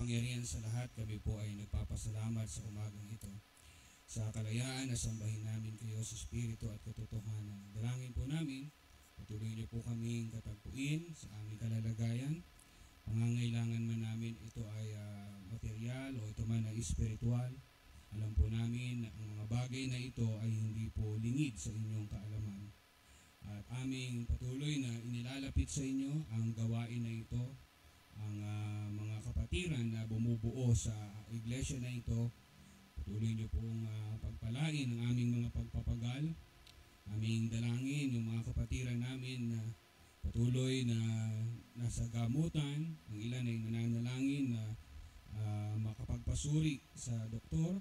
makapangyarihan sa lahat, kami po ay nagpapasalamat sa umagang ito. Sa kalayaan na sambahin namin kayo sa Espiritu at katotohanan. Dalangin po namin, patuloy niyo po kaming katagpuin sa aming kalalagayan. Pangangailangan man namin ito ay material o ito man ay espiritual. Alam po namin na ang mga bagay na ito ay hindi po lingid sa inyong kaalaman. At aming patuloy na inilalapit sa inyo ang gawain na ito, ang mga kapatiran na bumubuo sa iglesia na ito. Patuloy niyo pong pagpalain ang aming mga pagpapagal. Aming dalangin yung mga kapatiran namin na patuloy na nasa gamutan. Ang ilan ay nananalangin na makapagpasuri sa doktor.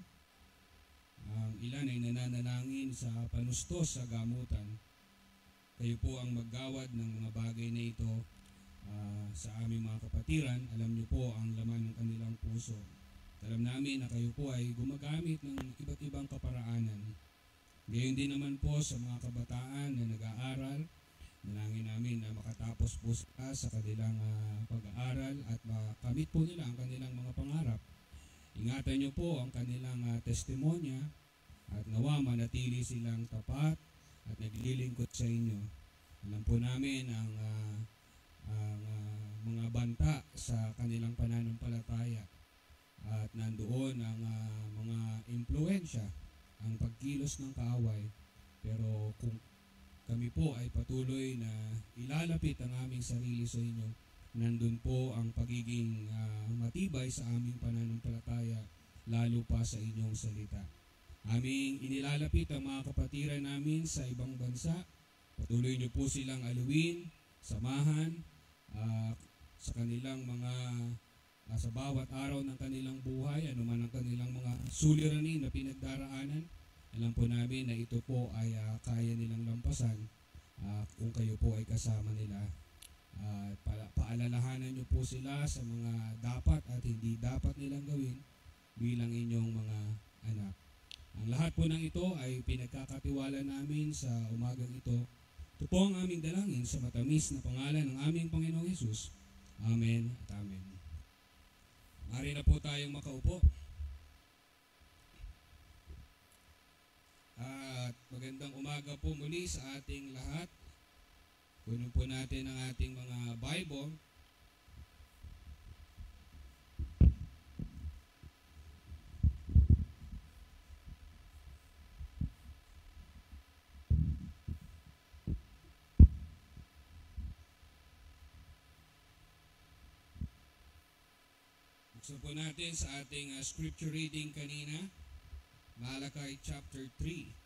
Ang ilan ay nananalangin sa panustos sa gamutan. Kayo po ang maggawad ng mga bagay na ito sa aming mga kapatiran. Alam niyo po ang laman ng kanilang puso. Alam namin na kayo po ay gumagamit ng iba't ibang kaparaanan. Gayon din naman po sa mga kabataan na nag-aaral. Dalangin namin na makatapos po sila sa kanilang pag-aaral at makamit po nila ang kanilang mga pangarap. Ingatan niyo po ang kanilang testimonya at nawa manatili silang tapat at naglilingkod sa inyo. Alam po namin ang mga banta sa kanilang pananampalataya at nandoon ang mga impluensya, ang pagkilos ng kaaway. Pero kung kami po ay patuloy na ilalapit ang aming sarili sa inyo, nandun po ang pagiging matibay sa aming pananampalataya, lalo pa sa inyong salita. Aming inilalapit ang mga kapatiran namin sa ibang bansa. Patuloy niyo po silang aluin, samahan, sa kanilang mga sa bawat araw ng kanilang buhay, anuman ang kanilang mga suliranin na pinagdaraanan. Alam po namin na ito po ay kaya nilang lampasan kung kayo po ay kasama nila. Paalalahanan niyo po sila sa mga dapat at hindi dapat nilang gawin bilang inyong mga anak. Ang lahat po ng ito ay pinagkakatiwala namin sa umagang ito. Ito po ang aming dalangin sa matamis na pangalan ng aming Panginoong Hesus. Amen at amen. Mari na po tayong makaupo. At magandang umaga po muli sa ating lahat. Kunin po natin ang ating mga Bible. Buksan po natin sa ating scripture reading kanina, Malachi chapter 3.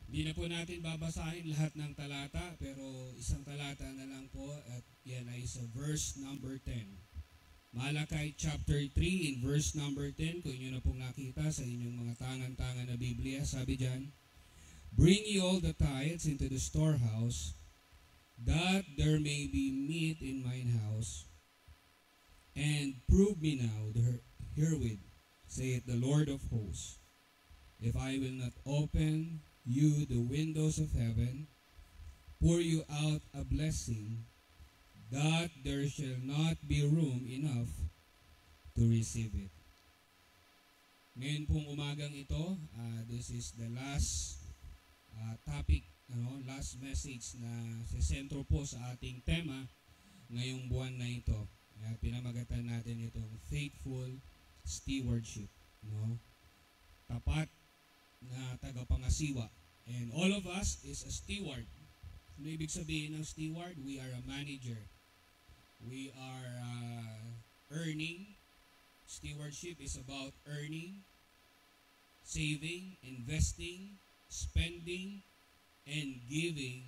Hindi na po natin babasahin lahat ng talata, pero isang talata na lang po at yan ay sa verse number 10. Malachi chapter 3 in verse number 10, kung inyo na pong nakita sa inyong mga tangan-tangan na Biblia, sabi dyan, "Bring ye all the tithes into the storehouse, that there may be meat in mine house, and prove me now herewith, saith the Lord of hosts, if I will not open you the windows of heaven, pour you out a blessing, that there shall not be room enough to receive it." Ngayon pong umagang ito, this is the last topic, last message na sisentro po sa ating tema ngayong buwan na ito. Pinamagatan natin itong faithful stewardship. Tapat na tagapangasiwa. And all of us is a steward. Ano ibig sabihin ng steward? We are a manager. We are earning. Stewardship is about earning, saving, investing, spending, and giving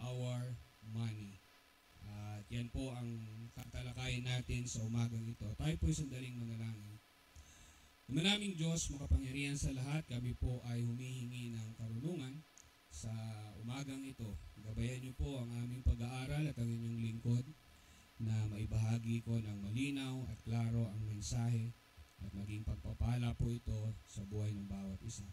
our money. At yan po ang tatalakayin natin sa umagang ito. Tayo po sandaling manalangin. Manaming Diyos, makapangyarihan sa lahat, kami po ay humihingi ng karunungan sa umagang ito. Gabayan niyo po ang aming pag-aaral at ang inyong lingkod. maibahagi ko ng malinaw at klaro ang mensahe at maging pagpapala po ito sa buhay ng bawat isa.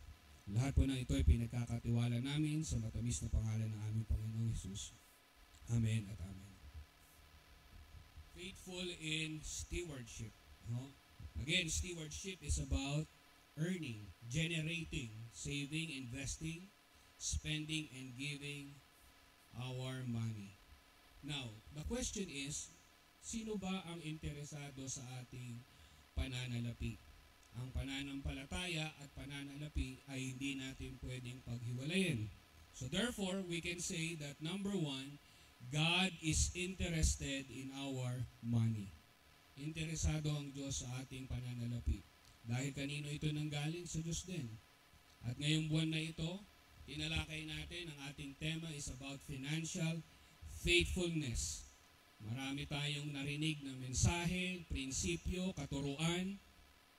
Lahat po ng ito ay pinagkakatiwala namin sa matamis na pangalan ng aming Panginoong Hesus. Amen at amen. Faithful in stewardship. No? Again, stewardship is about earning, generating, saving, investing, spending, and giving our money. Now, the question is, sino ba ang interesado sa ating pananalapi? Ang pananampalataya at pananalapi ay hindi natin pwedeng paghiwalayin. So therefore, we can say that number one, God is interested in our money. Interesado ang Diyos sa ating pananalapi. Dahil kanino ito nanggaling? Sa Diyos din. At ngayong buwan na ito, tinalakay natin, ang ating tema is about financial faithfulness. Marami tayong narinig na mensahe, prinsipyo, katuruan.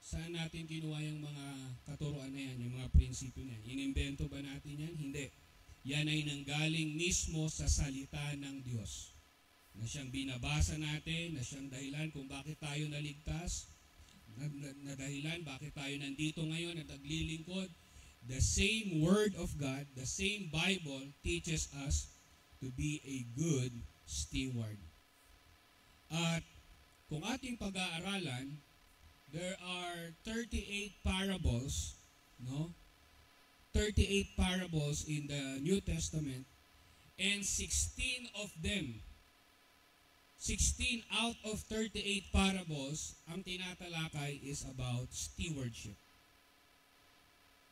Saan natin kinuha yung mga katuruan na yan, yung mga prinsipyo na yan? Inimbento ba natin yan? Hindi. Yan ay nanggaling mismo sa salita ng Diyos. Na siyang binabasa natin, na siyang dahilan kung bakit tayo naligtas, na dahilan bakit tayo nandito ngayon at naglilingkod. The same Word of God, the same Bible teaches us to be a good steward. At kung ating pag-aaralan, there are 38 parables, no? 38 parables in the New Testament, and 16 out of 38 parables, ang tinatalakay is about stewardship.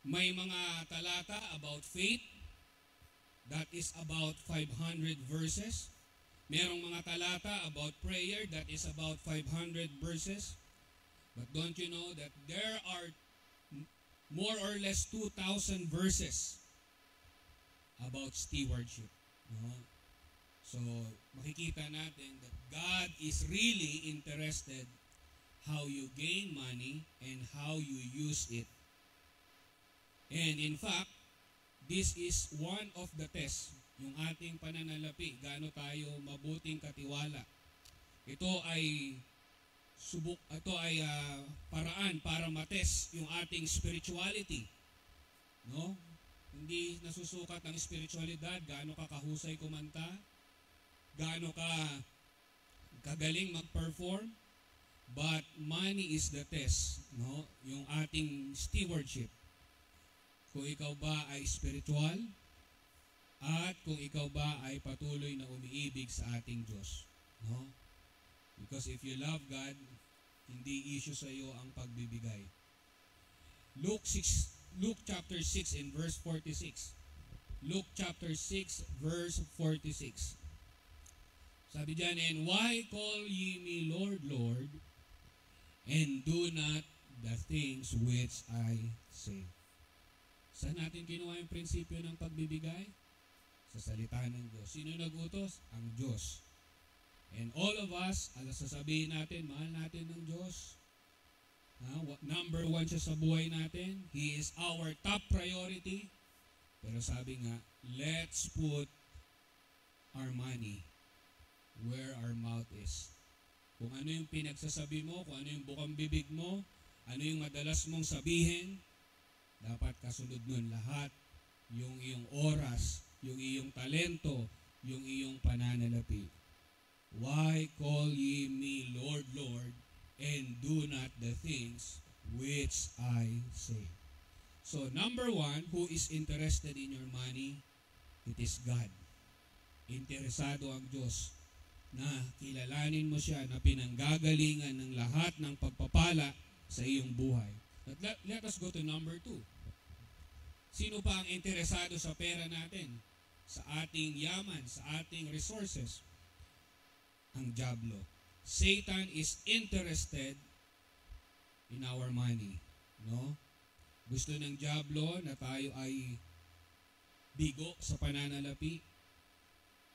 May mga talata about faith, that is about 500 verses. Merong mga talata about prayer, that is about 500 verses. But don't you know that there are more or less 2,000 verses about stewardship? No? So, makikita natin that God is really interested how you gain money and how you use it. And in fact, this is one of the tests, yung ating pananalapi, gaano tayo mabuting katiwala. Ito ay paraan para matest yung ating spirituality. No? Hindi nasusukat ang spiritualidad, gaano ka kahusay kumanta, gaano ka kagaling mag-perform, but money is the test, no? Yung ating stewardship. Kung ikaw ba ay spiritual at kung ikaw ba ay patuloy na umiibig sa ating Diyos, no? Because if you love God, hindi issue sa iyo ang pagbibigay. Luke chapter 6 and verse 46. Luke chapter 6 verse 46. Sabi diyan, and why call ye me Lord, Lord, and do not the things which I say? Saan natin kinuha yung prinsipyo ng pagbibigay? Sa salita ng Diyos. Sino nag-utos? Ang Diyos. And all of us, sasabihin natin, mahal natin ng Diyos. Number one siya sa buhay natin. He is our top priority. Pero sabi nga, let's put our money where our mouth is. Kung ano yung pinagsasabi mo, kung ano yung bukang bibig mo, ano yung madalas mong sabihin, dapat kasunod nun lahat. Yung iyong oras, yung iyong talento, yung iyong pananalapi. Why call ye me Lord, Lord, and do not the things which I say? So number one, who is interested in your money? It is God. Interesado ang Diyos na kilalanin mo siya, na pinanggagalingan ng lahat ng pagpapala sa iyong buhay. But let us go to number two. Sino pa ang interesado sa pera natin? Sa ating yaman, sa ating resources? Ang diablo. Satan is interested in our money. No? Gusto ng diablo na tayo ay bigo sa pananalapi,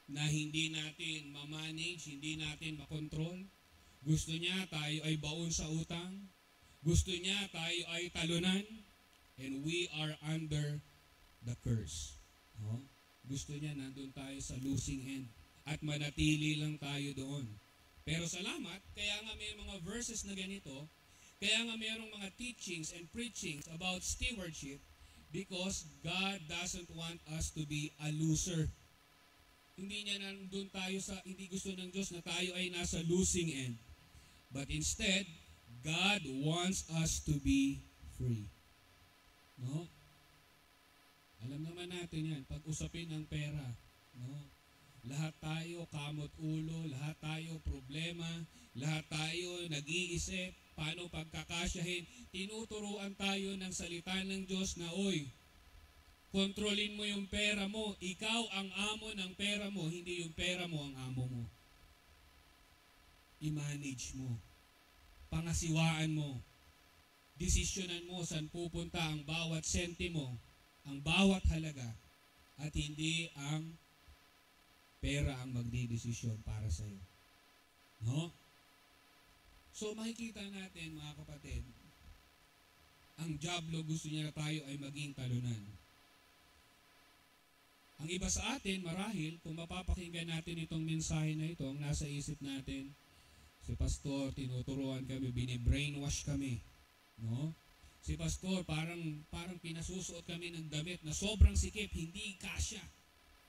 na hindi natin ma-manage, hindi natin makontrol. Gusto niya tayo ay baon sa utang. Gusto niya tayo ay talunan. And we are under the curse. No? Gusto niya nandun tayo sa losing end. At manatili lang tayo doon. Pero salamat, kaya nga may mga verses na ganito, kaya nga mayroong mga teachings and preachings about stewardship because God doesn't want us to be a loser. Hindi niya nandun tayo hindi gusto ng Diyos na tayo ay nasa losing end. But instead, God wants us to be free. No? Alam naman natin yan, pag usapin ng pera, no? Lahat tayo kamot ulo, lahat tayo problema, lahat tayo nag-iisip, paano pagkakasyahin. Tinuturuan tayo ng salita ng Diyos na, oy, kontrolin mo yung pera mo. Ikaw ang amo ng pera mo, hindi yung pera mo ang amo mo. I-manage mo. Pangasiwaan mo. Desisyonan mo saan pupunta ang bawat sentimo, ang bawat halaga, at hindi ang pera ang magdidesisyon para sa iyo. No? So makikita natin mga kapatid, ang diablo gusto niya na tayo ay maging talunan. Ang iba sa atin, marahil, kung mapapakinggan natin itong mensahe na ito, ang nasa isip natin, si pastor, tinuturuan kami, bini-brainwash kami. No? Si pastor, parang pinasusuot kami ng damit na sobrang sikip, hindi kasya.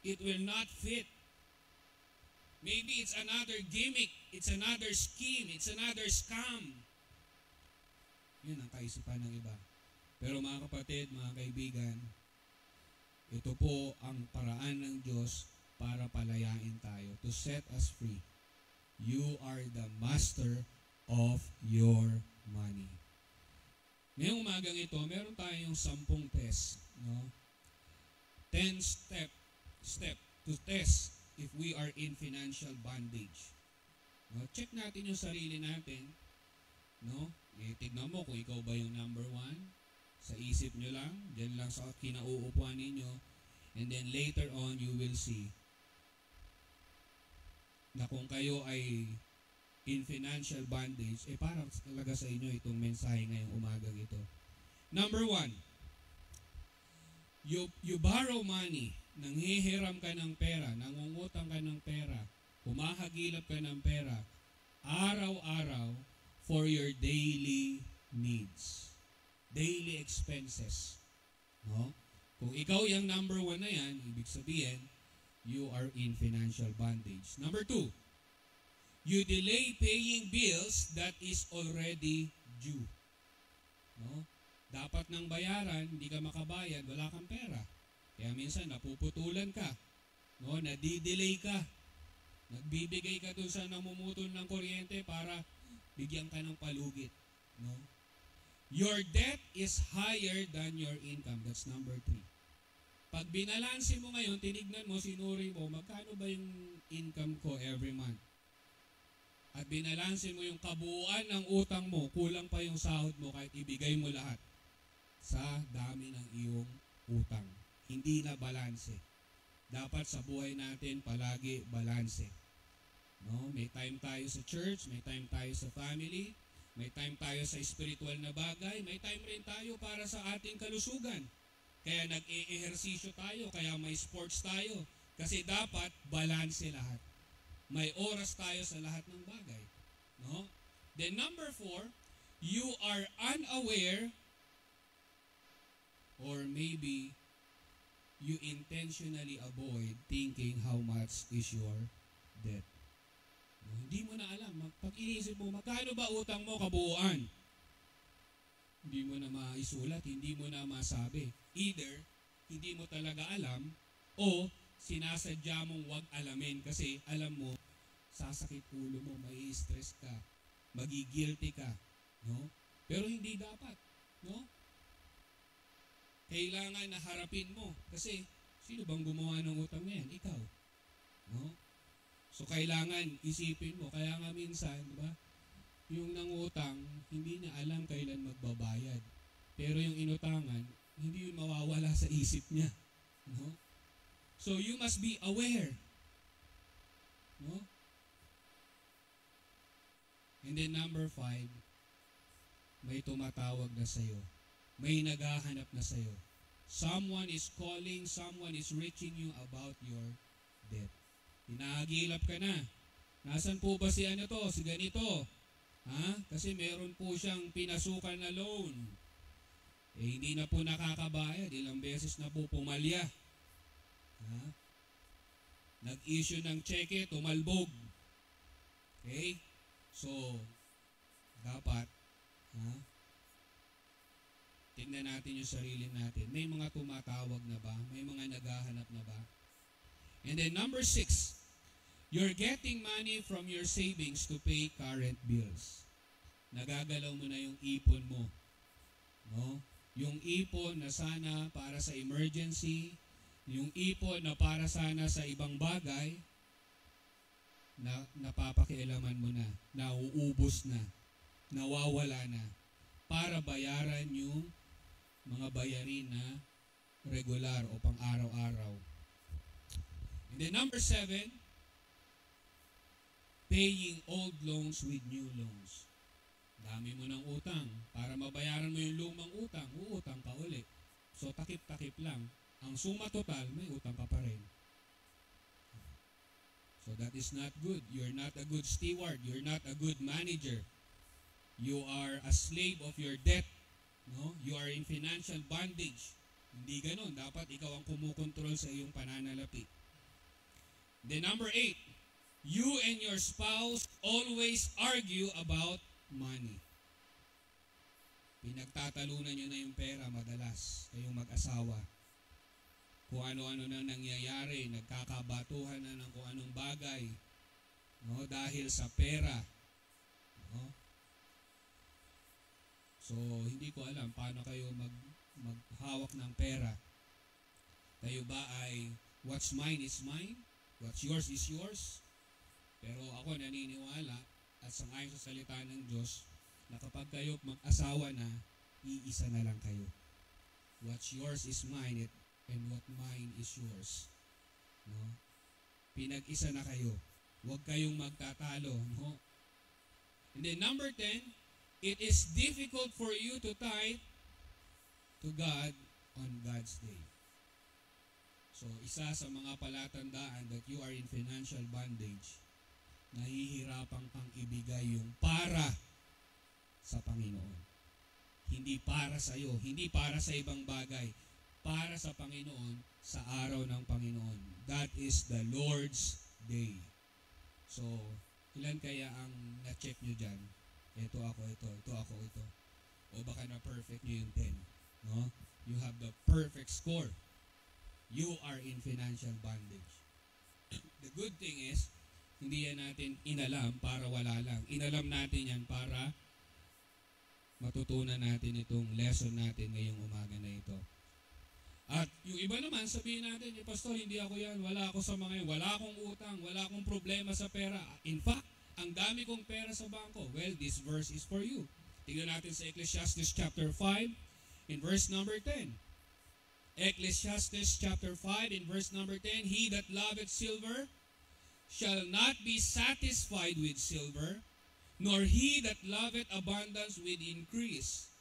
It will not fit. Maybe it's another gimmick, it's another scheme, it's another scam. Yun ang kaisipan ng iba. Pero mga kapatid, mga kaibigan, ito po ang paraan ng Diyos para palayain tayo, to set us free. You are the master of your money. Ngayong umagang ito, meron tayong 10 test. No? 10 step to test if we are in financial bondage. No? Check natin yung sarili natin. No? Tignan mo kung ikaw ba yung number 1. Sa isip nyo lang, dyan lang sa kinauupuan ninyo. And then later on, you will see na kung kayo ay in financial bondage, parang talaga sa inyo itong mensahe ngayong umagang ito. Number 1, you borrow money. Nanghihiram ka ng pera, nangungutang ka ng pera, humahagilap ka ng pera, araw-araw for your daily needs. Daily expenses. No? Kung ikaw yung number 1 na yan, ibig sabihin, you are in financial bondage. Number 2, you delay paying bills that is already due. No? Dapat nang bayaran, hindi ka makabayad, wala kang pera. Kaya minsan napuputulan ka, no? Nadidelay ka, nagbibigay ka dun sa namumutol ng kuryente para bigyan ka ng palugit. No? Your debt is higher than your income. That's number 3. Pag binalansin mo ngayon, tinignan mo, sinuri mo, magkano ba yung income ko every month? At binalansin mo yung kabuuan ng utang mo, kulang pa yung sahod mo kahit ibigay mo lahat sa dami ng iyong utang. Hindi na balanse. Dapat sa buhay natin palagi balanse. No? May time tayo sa church, may time tayo sa family, may time tayo sa spiritual na bagay, may time rin tayo para sa ating kalusugan. Kaya nag-ehersisyo tayo, kaya may sports tayo. Kasi dapat balanse lahat. May oras tayo sa lahat ng bagay. No? Then number 4, you are unaware or maybe you intentionally avoid thinking how much is your debt. No, hindi mo na alam. Pag iniisip mo, magkano ba utang mo kabuuan? Hindi mo na maisulat, hindi mo na masabi. Either, hindi mo talaga alam, o sinasadya mong wag alamin kasi alam mo, sasakit ulo mo, may stress ka, magigilty ka. No? Pero hindi dapat. No? Kailangan na harapin mo. Kasi, sino bang gumawa ng utang na yan? Ikaw. No? So, kailangan isipin mo. Kaya nga minsan, di ba? Yung nangutang, hindi niya alam kailan magbabayad. Pero yung inutangan, hindi yun mawawala sa isip niya. No? So, you must be aware. No? And then number 5, may tumatawag na sa'yo. May naghahanap na sa'yo. Someone is calling, someone is reaching you about your debt. Hinahagilap ka na. Nasaan po ba si ano to, si ganito? Ha? Kasi meron po siyang pinasukan na loan. Eh, hindi na po nakakabayad. Ilang beses na po pumalya. Ha? Nag-issue ng cheque, tumalbog. Okay? So, dapat, ha? Tingnan natin yung sarili natin. May mga tumatawag na ba? May mga naghahanap na ba? And then number 6, you're getting money from your savings to pay current bills. Nagagalaw mo na yung ipon mo. No? Yung ipon na sana para sa emergency, yung ipon na para sana sa ibang bagay, na napapakialaman mo na, nauubos na, nawawala na, para bayaran yung mga bayarin na regular o pang araw-araw. And then number 7, paying old loans with new loans. Dami mo ng utang. Para mabayaran mo yung lumang utang, uutang ka uli. So takip-takip lang. Ang suma total, may utang ka pa rin. So that is not good. You're not a good steward. You're not a good manager. You are a slave of your debt. No? You are in financial bondage. Hindi ganon. Dapat ikaw ang kumukontrol sa iyong pananalapi. Then number 8, you and your spouse always argue about money. Pinagtatalunan nyo na yung pera madalas, kayong mag-asawa. Kung ano-ano na nangyayari, nagkakabatuhan na ng kung anong bagay, no, dahil sa pera. No? So, hindi ko alam paano kayo maghawak ng pera. Kayo ba ay what's mine is mine? What's yours is yours? Pero ako naniniwala at sangayon sa salita ng Diyos na kapag kayo mag-asawa na, iisa na lang kayo. What's yours is mine and what mine is yours. No? Pinag-isa na kayo. Huwag kayong magtatalo. No? And then number 10, it is difficult for you to tithe to God on God's day. So, isa sa mga palatandaan that you are in financial bondage, nahihirapan kang ibigay yung para sa Panginoon. Hindi para sa iyo, hindi para sa ibang bagay, para sa Panginoon, sa araw ng Panginoon. That is the Lord's Day. So, ilan kaya ang na-check nyo dyan? Ito ako, ito ako, ito. O baka na-perfect nyo yung 10. No? You have the perfect score. You are in financial bondage. The good thing is, hindi yan natin inalam para wala lang. Inalam natin yan para matutunan natin itong lesson natin ngayong umaga na ito. At yung iba naman, sabihin natin, Pastor, hindi ako yan, wala ako sa mga yan, wala akong utang, wala akong problema sa pera. In fact, ang dami kong pera sa bangko. Well, this verse is for you. Tingnan natin sa Ecclesiastes chapter 5 in verse number 10. Ecclesiastes chapter 5 in verse number 10, he that loveth silver shall not be satisfied with silver, nor he that loveth abundance with increase.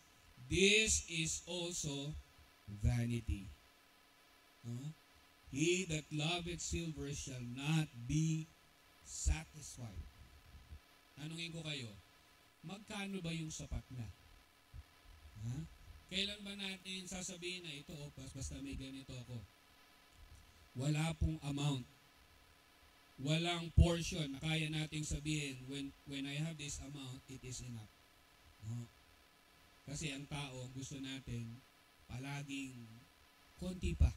This is also vanity. He that loveth silver shall not be satisfied. Tanungin ko kayo, magkano ba yung sapat na? Kailan ba natin sasabihin na ito, basta may ganito ako? Wala pong amount. Walang portion na kaya nating sabihin, when I have this amount, it is enough. Kasi ang tao, gusto natin palaging konti pa.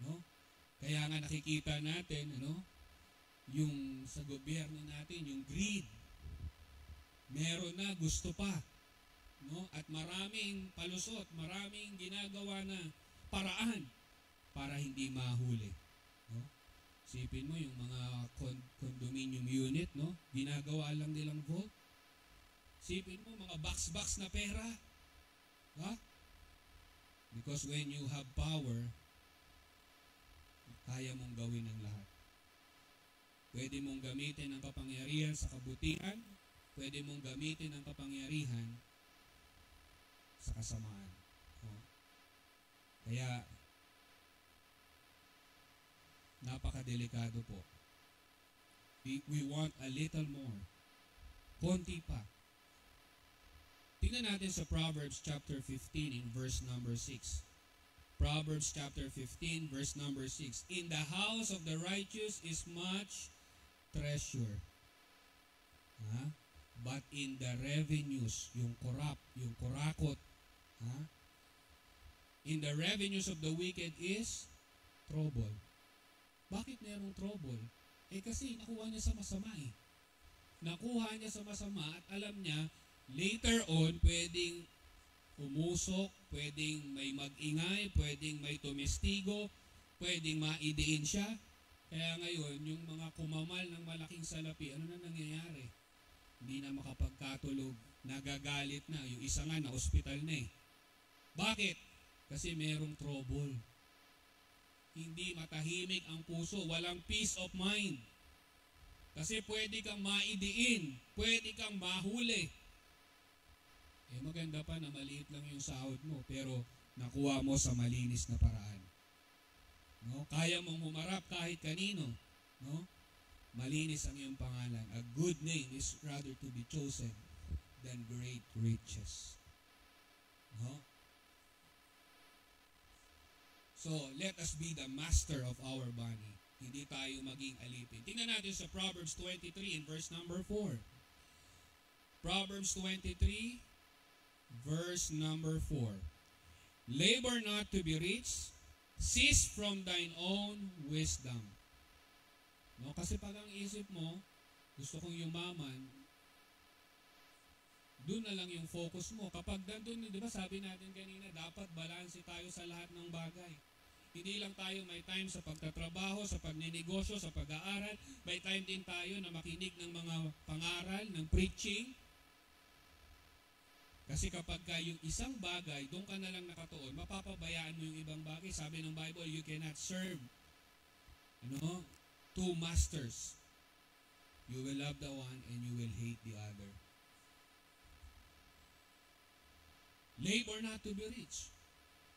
No? Kaya nga nakikita natin, yung sa gobyerno natin, yung greed. Meron na, gusto pa. No? At maraming palusot, maraming ginagawa na paraan para hindi mahuli. No? Sipin mo yung mga condominium unit, no? Ginagawa lang nilang vault. Sipin mo mga box na pera. Ha? Because when you have power, kaya mong gawin ang lahat. Pwede mong gamitin ang kapangyarihan sa kabutihan, pwede mong gamitin ang kapangyarihan sa kasamaan. Kaya, napakadelikado po We want a little more. Konti pa. Tingnan natin sa Proverbs chapter 15 in verse number 6. Proverbs chapter 15 verse number 6. In the house of the righteous is much treasure. But in the revenues, yung korap, yung kurakot, in the revenues of the wicked is trouble. Bakit merong trouble? Kasi nakuha niya sa masama eh. Nakuha niya sa masama at alam niya, later on, pwedeng umusok, pwedeng may mag-ingay, pwedeng may tumestigo, pwedeng maidiin siya. Kaya ngayon, yung mga kumamal ng malaking salapi, ano na nangyayari? Hindi na makapagkatulog, nagagalit na. Yung isa nga na ospital na eh. Bakit? Kasi merong trouble. Hindi matahimik ang puso, walang peace of mind. Kasi pwede kang maidiin, pwede kang mahuli. Maganda pa na maliit lang yung sahod mo, pero nakuha mo sa malinis na paraan. No? Kaya mong humarap kahit kanino. No? Malinis ang iyong pangalan. A good name is rather to be chosen than great riches. No? So, let us be the master of our body. Hindi tayo maging alipin. Tingnan natin sa Proverbs 23 in verse number 4. Proverbs 23, verse number 4. Labor not to be rich, cease from thine own wisdom. No, kasi pag ang isip mo, gusto kong yumaman, doon na lang yung focus mo. Kapag doon, di ba sabi natin kanina, dapat balanse tayo sa lahat ng bagay. Hindi lang tayo may time sa pagtatrabaho, sa pagninegosyo, sa pag-aaral. May time din tayo na makinig ng mga pangaral, ng preaching. Kasi kapag yung isang bagay, doon ka na lang nakatuon, mapapabayaan mo yung ibang bagay. Sabi ng Bible, you cannot serve two masters. You will love the one and you will hate the other. Labor not to be rich.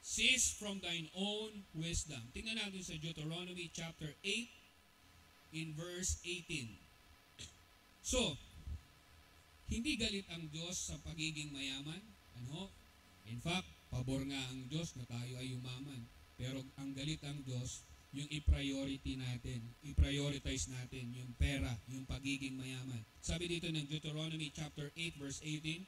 Cease from thine own wisdom. Tingnan natin sa Deuteronomy chapter 8 in verse 18. So, hindi galit ang Diyos sa pagiging mayaman. In fact, pabor nga ang Diyos na tayo ay yumaman. Pero ang galit ang Diyos, yung i-priority natin, i-prioritize natin yung pera, yung pagiging mayaman. Sabi dito ng Deuteronomy chapter 8 verse 18,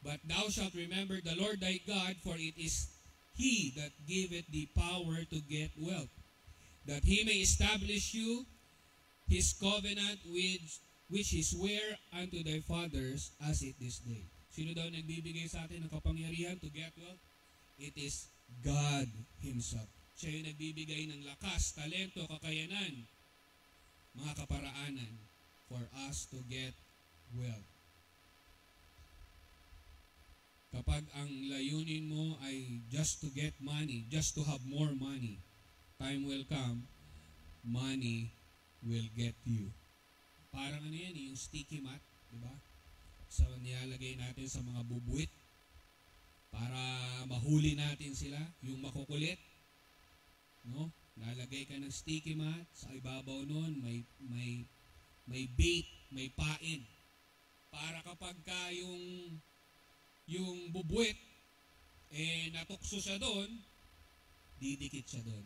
but thou shalt remember the Lord thy God, for it is He that giveth thee power to get wealth, that He may establish you His covenant which He sware unto thy fathers as it this day. Sino daw nagbibigay sa atin ng kapangyarihan to get wealth? It is God Himself. Siya yung nagbibigay ng lakas, talento, kakayanan, mga kaparaanan for us to get wealth. Kapag ang layunin mo ay just to get money, just to have more money, time will come, money will get you. Parang yung sticky mat, di ba? So, nilalagay natin sa mga bubuit para mahuli natin sila, yung makukulit. No? Lalagay ka ng sticky mat, sa ibabaw nun, may bait, may pain. Para kapag ka yung bubuit, natukso siya doon, didikit siya doon.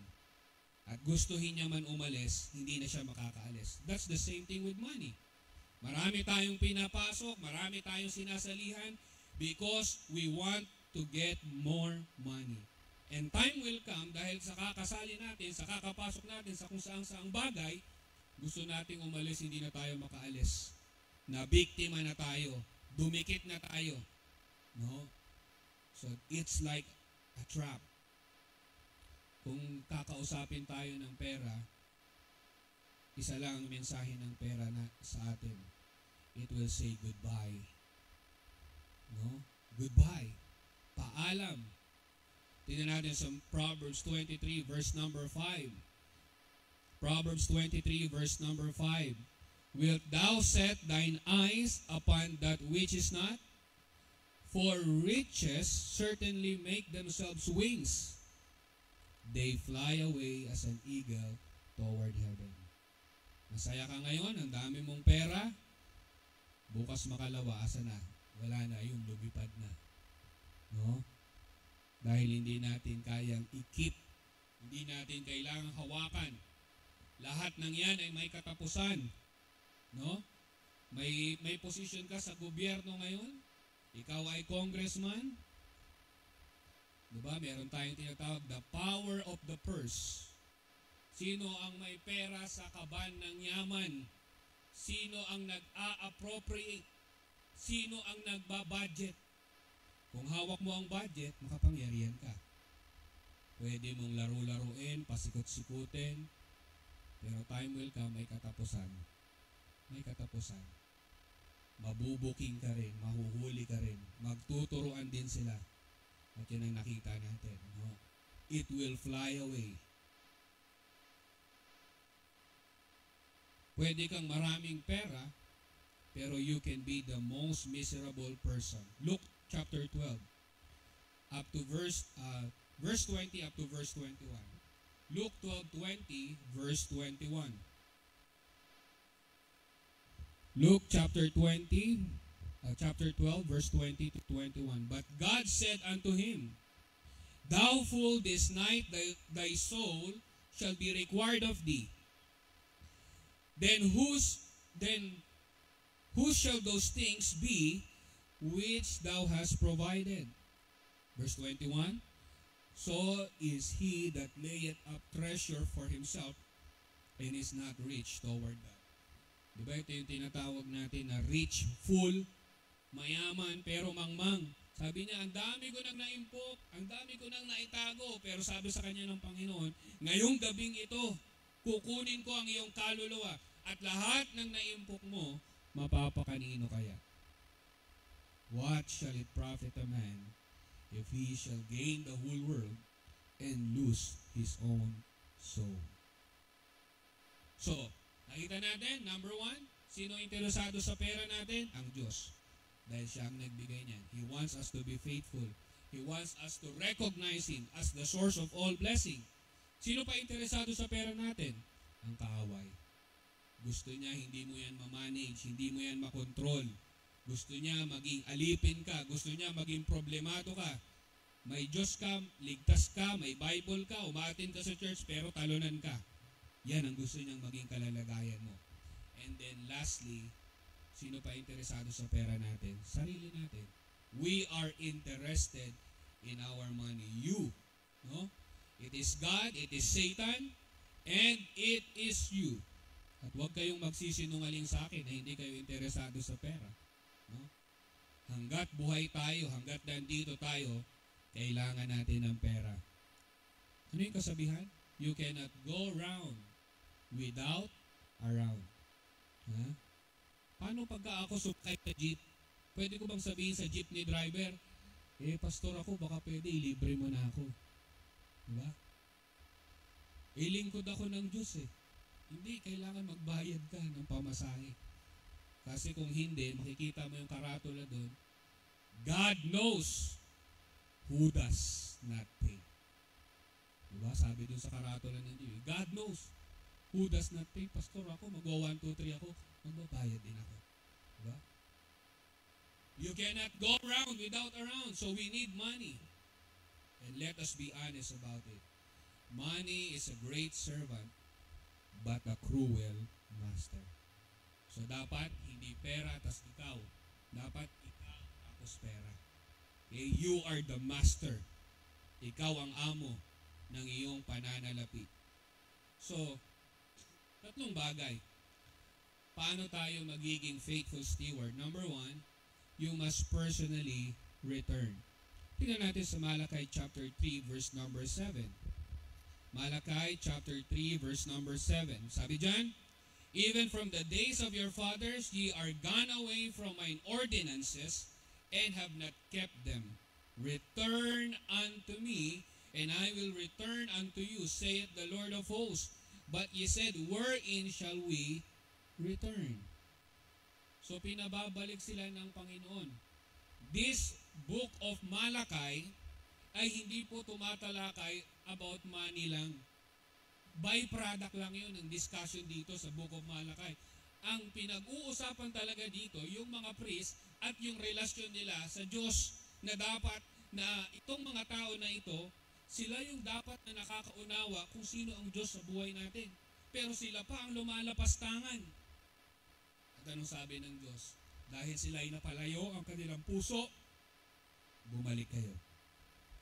At gustuhin niya man umalis, hindi na siya makakaalis. That's the same thing with money. Marami tayong pinapasok, marami tayong sinasalihan because we want to get more money. And time will come dahil sa kakasali natin, sa kakapasok natin sa kung saang bagay, gusto nating umalis, hindi na tayo makaalis. Na biktima na tayo, dumikit na tayo. No? So, it's like a trap. Kung kakausapin tayo ng pera, isa lang ang mensahe ng pera na sa atin. It will say goodbye. No? Goodbye. Paalam. Tingnan natin sa Proverbs 23 verse number 5. Proverbs 23 verse number 5. Wilt thou set thine eyes upon that which is not? For riches certainly make themselves wings. They fly away as an eagle toward heaven. Masaya ka ngayon, ang dami mong pera, bukas makalawa, asa na? Wala na, yung lumipad na. No? Dahil hindi natin kayang i-keep, hindi natin kailangang hawakan. Lahat ng yan ay may katapusan. No? May position ka sa gobyerno ngayon, ikaw ay congressman, diba? Meron tayong tinatawag, the power of the purse. Sino ang may pera sa kaban ng yaman? Sino ang nag-a-appropriate? Sino ang nagbabudget? Kung hawak mo ang budget, makapangyarihan ka. Pwede mong laro-laruin, pasikot-sikutin, pero time will come, may katapusan. May katapusan. Mabubuking ka rin, mahuhuli ka rin, magtuturuan din sila. At yun ang nakita natin. No? It will fly away. Pwede kang maraming pera, pero you can be the most miserable person. Luke chapter 12, up to verse 20 up to verse 21. Luke 12:20, verse 21. Luke chapter 12, verse 20 to 21. But God said unto him, Thou fool, this night thy soul shall be required of thee. Then whose shall those things be which thou hast provided? Verse 21, So is he that layeth up treasure for himself, and is not rich toward God. Diba ito yung tinatawag natin na rich, full, mayaman, pero mangmang. Sabi niya, ang dami ko nang naimpok, ang dami ko nang naitago, pero sabi sa kanya ng Panginoon, ngayong gabing ito, kukunin ko ang iyong kaluluwa, at lahat ng naimpok mo, mapapakanino kaya? What shall it profit a man if he shall gain the whole world and lose his own soul? So, nakita natin, number one, sino interesado sa pera natin? Ang Diyos. Dahil siya ang nagbigay niyan. He wants us to be faithful. He wants us to recognize Him as the source of all blessing. Sino pa interesado sa pera natin? Ang kaaway. Gusto niya hindi mo yan ma-manage, hindi mo yan makontrol. Gusto niya maging alipin ka, gusto niya maging problemado ka. May Diyos ka, ligtas ka, may Bible ka, umatin ka sa church, pero talunan ka. Yan ang gusto niyang maging kalalagayan mo. And then lastly, sino pa interesado sa pera natin? Sarili natin. We are interested in our money. You. No? It is God, it is Satan, and it is you. At huwag kayong magsisinungaling sa akin na hindi kayo interesado sa pera. No? Hanggat buhay tayo, hanggat nandito tayo, kailangan natin ng pera. Ano yung kasabihan? You cannot go round without around. Ha? Paano pagka ako sukay sa jeep? Pwede ko bang sabihin sa jeepney driver, pastor ako, baka pwede, ilibre mo na ako. Diba? Ilingkod ako ng Diyos eh. Hindi, kailangan magbayad ka ng pamasahe. Kasi kung hindi, makikita mo yung karatula doon, God knows who does not pay. Diba? Sabi doon sa karatula ng Diyos, God knows who does not pay. Pastor ako, mag-1, 2, 3 ako, magbabayad din ako. Diba? You cannot go around without around, so we need money. And let us be honest about it. Money is a great servant, but a cruel master. So dapat hindi pera tas ikaw. Dapat ikaw tapos pera. Okay? You are the master. Ikaw ang amo ng iyong pananalapi. So, tatlong bagay. Paano tayo magiging faithful steward? Number one, you must personally return. Tingnan natin sa Malakay chapter 3 verse number 7. Malakay chapter 3 verse number 7. Sabi dyan, even from the days of your fathers, ye are gone away from mine ordinances, and have not kept them. Return unto me, and I will return unto you, saith the Lord of hosts. But ye said, wherein shall we return? So pinababalik sila ng Panginoon. This book of Malakay ay hindi po tumatalakay about money lang. byproduct lang yun ng discussion dito sa Book of Malachi. Ang pinag-uusapan talaga dito, yung mga priest at yung relasyon nila sa Diyos na dapat na itong mga tao na ito, sila yung dapat na nakakaunawa kung sino ang Diyos sa buhay natin. Pero sila pa ang lumalapastangan. At anong sabi ng Diyos? Dahil sila ay napalayo ang kanilang puso, bumalik kayo.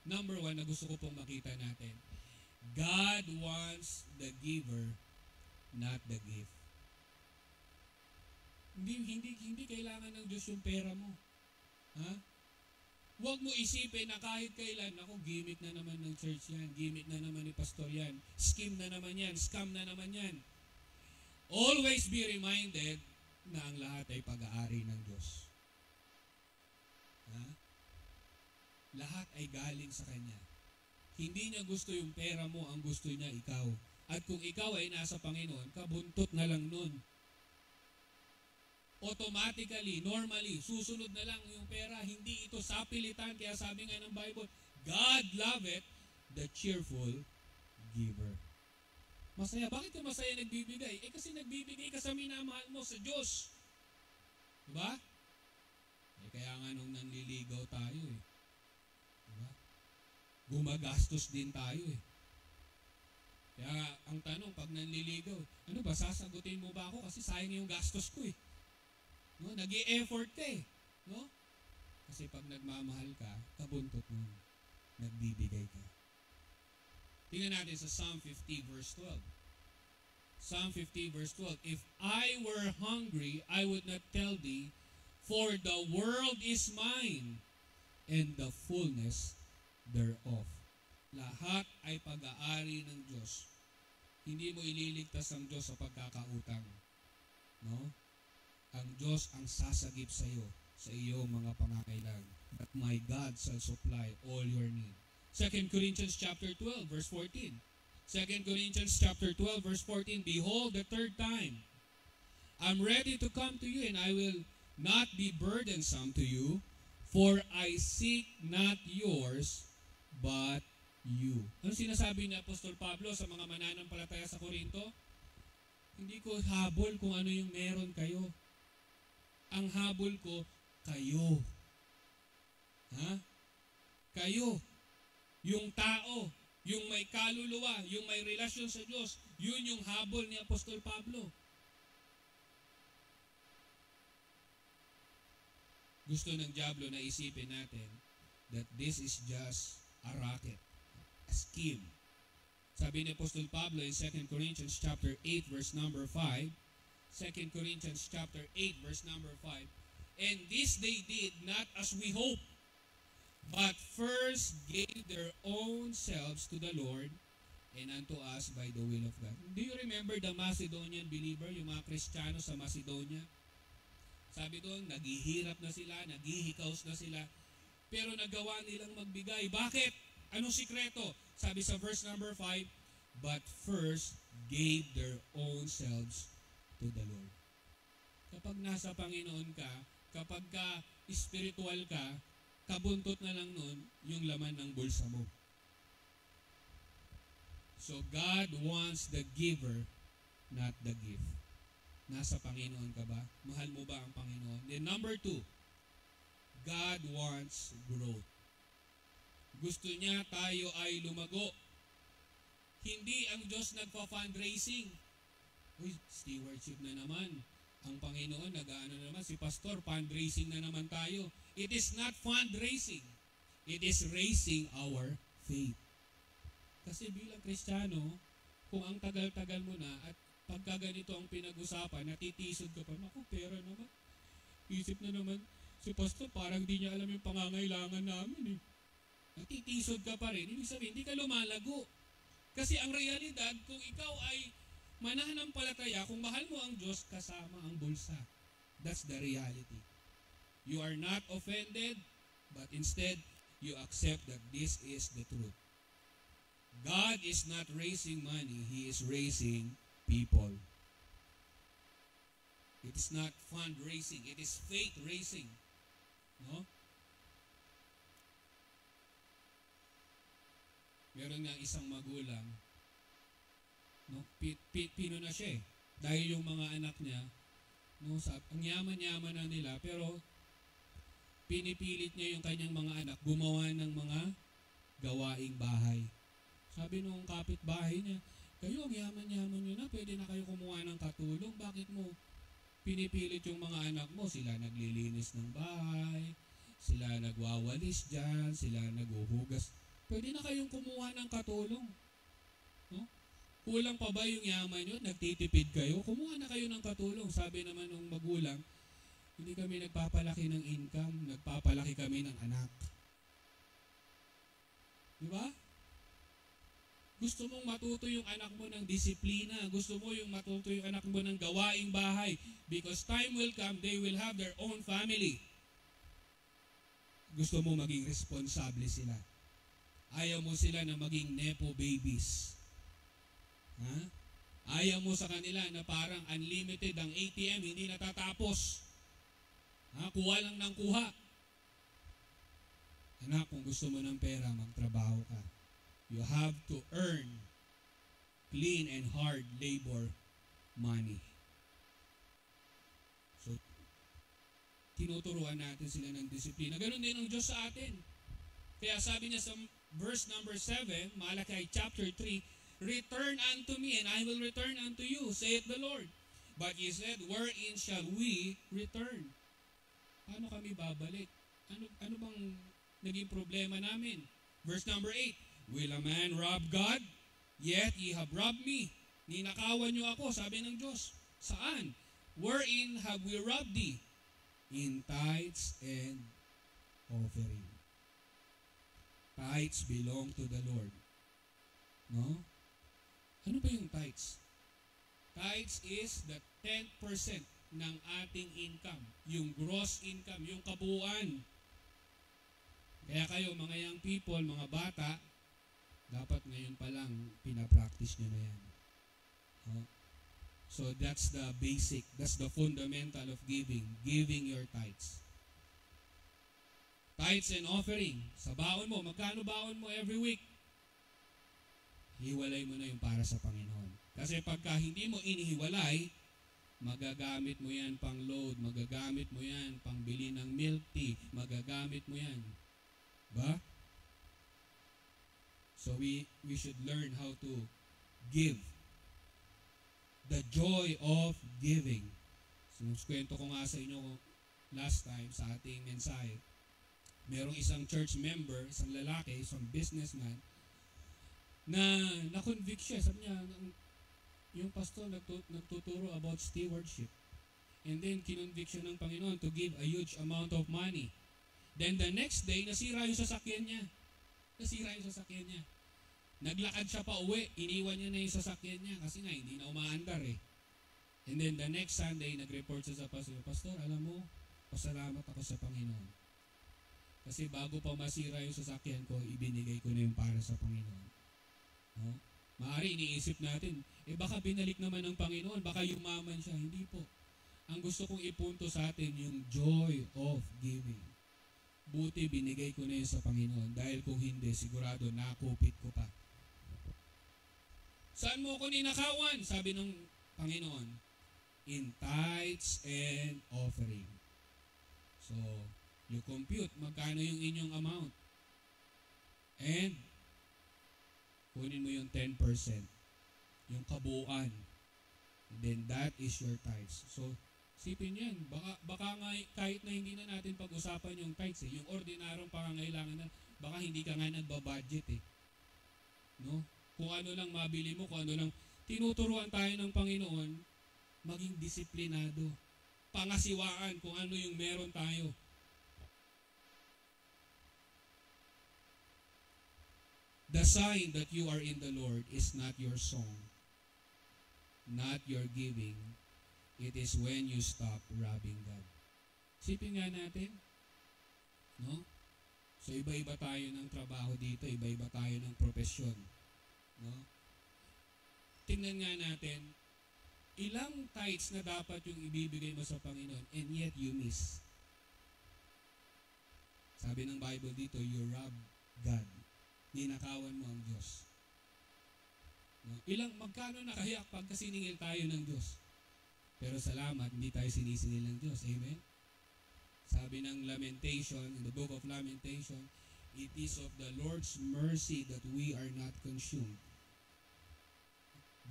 Number 1 na gusto ko pong makita natin, God wants the giver, not the gift. Hindi kailangan ng Diyos yung pera mo. Ha? Huwag mo isipin na kahit kailan, ako, gimmick na naman ng church yan, gimmick na naman ni pastor yan, scheme na naman yan, scam na naman yan. Always be reminded na ang lahat ay pag-aari ng Diyos. Ha? Lahat ay galing sa Kanya. Hindi niya gusto yung pera mo, ang gusto niya ikaw. At kung ikaw ay nasa Panginoon, kabuntot na lang nun. Automatically, normally, susunod na lang yung pera. Hindi ito sapilitan. Kaya sabi nga ng Bible, God loveth the cheerful giver. Masaya. Bakit ka masaya nagbibigay? Kasi nagbibigay ka sa minamahal mo, sa Diyos. Diba? Kaya nga nung nanliligaw tayo Diba? Gumagastos din tayo Kaya ang tanong, pag nanliligaw, ano ba, sasagutin mo ba ako? Kasi sayang yung gastos ko No? Nag-i-effort ka No? Kasi pag nagmamahal ka, kabuntot mo. Nagbibigay ka. Tingnan natin sa Psalm 50 verse 12. Psalm 50 verse 12. If I were hungry, I would not tell thee, for the world is mine, and the fullness thereof. Lahat ay pag-aari ng Diyos. Hindi mo ililigtas ang Diyos sa pagkakautang. No? Ang Diyos ang sasagip sa iyo, sa iyong mga pangangailangan. But my God shall supply all your need. 2 Corinthians chapter 12, verse 14. 2 Corinthians chapter 12, verse 14. Behold, the third time, I'm ready to come to you, and I will not be burdensome to you, for I seek not yours, but you. Ano sinasabi ni Apostol Pablo sa mga mananampalataya sa Korinto? Hindi ko habol kung ano yung meron kayo. Ang habol ko, kayo. Ha? Kayo. Yung tao, yung may kaluluwa, yung may relasyon sa Diyos, yun yung habol ni Apostol Pablo. Gusto ng diablo na isipin natin that this is just a racket, a scheme. Sabi ni Apostol Pablo in 2 Corinthians chapter 8 verse number 5, 2 Corinthians chapter 8 verse number 5, and this they did not as we hope, but first gave their own selves to the Lord and unto us by the will of God. Do you remember the Macedonian believer, yung mga Kristiyano sa Macedonia? Sabi doon, naghihirap na sila, naghihikaos na sila, pero nagawa nilang magbigay. Bakit? Anong sikreto? Sabi sa verse number 5, but first gave their own selves to the Lord. Kapag nasa Panginoon ka, kapag ka spiritual ka, kabuntot na lang nun yung laman ng bulsa mo. So God wants the giver, not the gift. Nasa Panginoon ka ba? Mahal mo ba ang Panginoon? Then number 2, God wants growth. Gusto niya tayo ay lumago. Hindi ang Diyos nagpa-fundraising. Uy, stewardship na naman. Ang Panginoon, nag-ano na naman, si Pastor, fundraising na naman tayo. It is not fundraising. It is raising our faith. Kasi bilang Kristiyano, kung ang tagal-tagal mo na at pagka ganito ang pinag-usapan, natitisod ka pa, naku, pera naman. Isip na naman, si Pastor, parang di niya alam yung pangangailangan namin Natitisod ka pa rin. Ibig sabihin, hindi ka lumalago. Kasi ang realidad, kung ikaw ay mananampalataya, kung mahal mo ang Diyos, kasama ang bulsa. That's the reality. You are not offended, but instead, you accept that this is the truth. God is not raising money, He is raising people. It is not fundraising, it is faith raising. No? Meron nga isang magulang No? Pino na siya eh. Dahil yung mga anak niya, no, ang yaman-yaman na nila, pero pinipilit niya yung kanyang mga anak gumawa ng mga gawaing bahay. Sabi nung kapitbahay niya, kayo ang yaman-yaman nyo na, pwede na kayo kumuha ng katulong. Bakit mo pinipilit yung mga anak mo? Sila naglilinis ng bahay, sila nagwawalis dyan, sila naghuhugas. Pwede na kayong kumuha ng katulong. No? Kulang pa ba yung yaman nyo? Nagtitipid kayo? Kumuha na kayo ng katulong. Sabi naman ng magulang, hindi kami nagpapalaki ng income, nagpapalaki kami ng anak. Di ba? Gusto mong matuto yung anak mo ng disiplina. Gusto mo yung matuto yung anak mo ng gawaing bahay. Because time will come, they will have their own family. Gusto mo maging responsable sila. Ayaw mo sila na maging nepo babies. Ha? Ayaw mo sa kanila na parang unlimited ang ATM, hindi natatapos. Ha? Kuha lang ng kuha. Anak, kung gusto mo ng pera, magtrabaho ka. You have to earn clean and hard labor money. So, tinuturuan natin sila ng disiplina. Ganon din ang Diyos sa atin. Kaya sabi niya sa verse number 7, Malachi chapter 3, return unto me and I will return unto you, saith the Lord. But he said, wherein shall we return? Paano kami babalik? Ano bang naging problema namin? Verse number 8, will a man rob God? Yet ye have robbed me. Ninakawan niyo ako, sabi ng Diyos. Saan? Wherein have we robbed thee? In tithes and offering. Tithes belong to the Lord. No? Ano ba yung tithes? Tithes is the 10% ng ating income. Yung gross income, yung kabuuan. Kaya kayo, mga young people, mga bata, dapat ngayon pa lang pinapractice nyo na yan. So that's the basic, that's the fundamental of giving. Giving your tithes. Tithes and offering. Sa baon mo, magkano baon mo every week? Hiwalay mo na yung para sa Panginoon. Kasi pagka hindi mo inihiwalay, magagamit mo yan pang load, magagamit mo yan pang bili ng milk tea, magagamit mo yan. Ba? So we should learn how to give. The joy of giving. So, kwento ko nga sa inyo last time sa ating mensahe. Merong isang church member, isang lalaki, isang businessman, na na-convict siya. Sabi niya, yung pastor nagtuturo about stewardship. And then, kinonvict siya ng Panginoon to give a huge amount of money. Then the next day, nasira yung sasakyan niya. Naglakad siya pa uwi, iniwan niya na yung sasakyan niya kasi nga hindi na umaandar eh. And then the next Sunday, nag-report siya sa pastor, Pastor, alam mo, pasalamat ako sa Panginoon. Kasi bago pa masira yung sasakyan ko, ibinigay ko na yung para sa Panginoon. No? Maaari iniisip natin, baka binalik naman ng Panginoon, baka yumaman siya. Hindi po. Ang gusto kong ipunto sa atin, yung joy of giving. Buti binigay ko na yun sa Panginoon dahil kung hindi, sigurado nakupit ko pa. Saan mo ko ninakawan? Sabi ng Panginoon, in tithes and offering. So, you compute magkano yung inyong amount. And, kunin mo yung 10%, yung kabuuan. And then, that is your tithes. So, sipin yan, baka nga kahit na hindi na natin pag-usapan yung tithes, yung ordinarong pangangailangan na, baka hindi ka nga nagbabudget eh. No? Kung ano lang mabili mo, kung ano lang, tinuturuan tayo ng Panginoon, maging disiplinado. Pangasiwaan kung ano yung meron tayo. The sign that you are in the Lord is not your song, not your giving. It is when you stop robbing God. Sipin nga natin, no? So iba-iba tayo ng trabaho dito, iba-iba tayo ng propesyon. No? Tingnan nga natin, ilang tithes na dapat yung ibibigay mo sa Panginoon and yet you miss. Sabi ng Bible dito, you rob God. Ninakawan mo ang Diyos. No? Magkano na kaya pagka siningil tayo ng Diyos? Pero salamat, hindi tayo sinisingil ng Diyos. Amen? Sabi ng Lamentation, in the book of Lamentation, it is of the Lord's mercy that we are not consumed.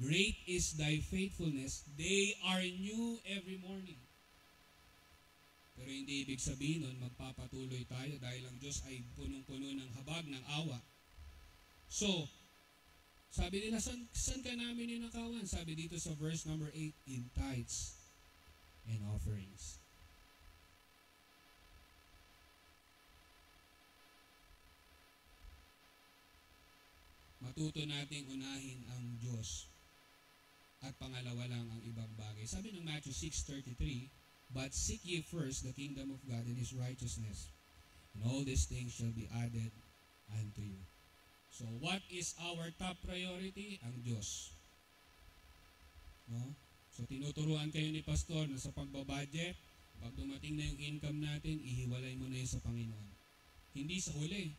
Great is thy faithfulness, they are new every morning. Pero hindi ibig sabihin nun, magpapatuloy tayo dahil ang Diyos ay punong-puno ng habag, ng awa. So, sabi nila, saan ka namin ninakawan? Sabi dito sa verse number 8, in tithes and offerings. Matuto nating unahin ang Diyos at pangalawa lang ang ibang bagay. Sabi ng Matthew 6:33, but seek ye first the kingdom of God and His righteousness, and all these things shall be added unto you. So, what is our top priority? Ang Diyos. No? So, tinuturuan kayo ni Pastor na sa pagbabudget, pag dumating na yung income natin, ihiwalay mo na yun sa Panginoon. Hindi sa huli.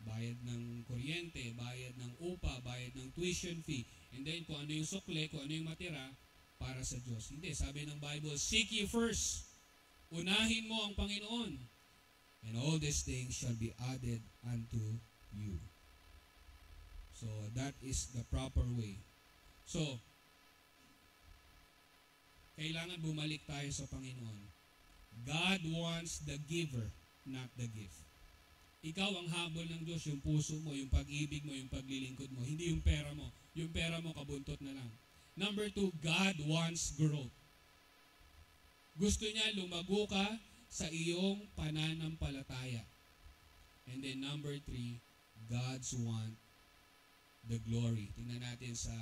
Bayad ng kuryente, bayad ng upa, bayad ng tuition fee, and then kung ano yung sukle, kung ano yung matira, para sa Diyos. Hindi, sabi ng Bible, seek ye first. Unahin mo ang Panginoon. And all these things shall be added unto you. So, that is the proper way. So, kailangan bumalik tayo sa Panginoon. God wants the giver, not the gift. Ikaw ang habol ng Diyos, yung puso mo, yung pag-ibig mo, yung paglilingkod mo. Hindi yung pera mo. Yung pera mo, kabuntot na lang. Number 2, God wants growth. Gusto niya lumago ka sa iyong pananampalataya. And then number 3, God's want the glory. Tingnan natin sa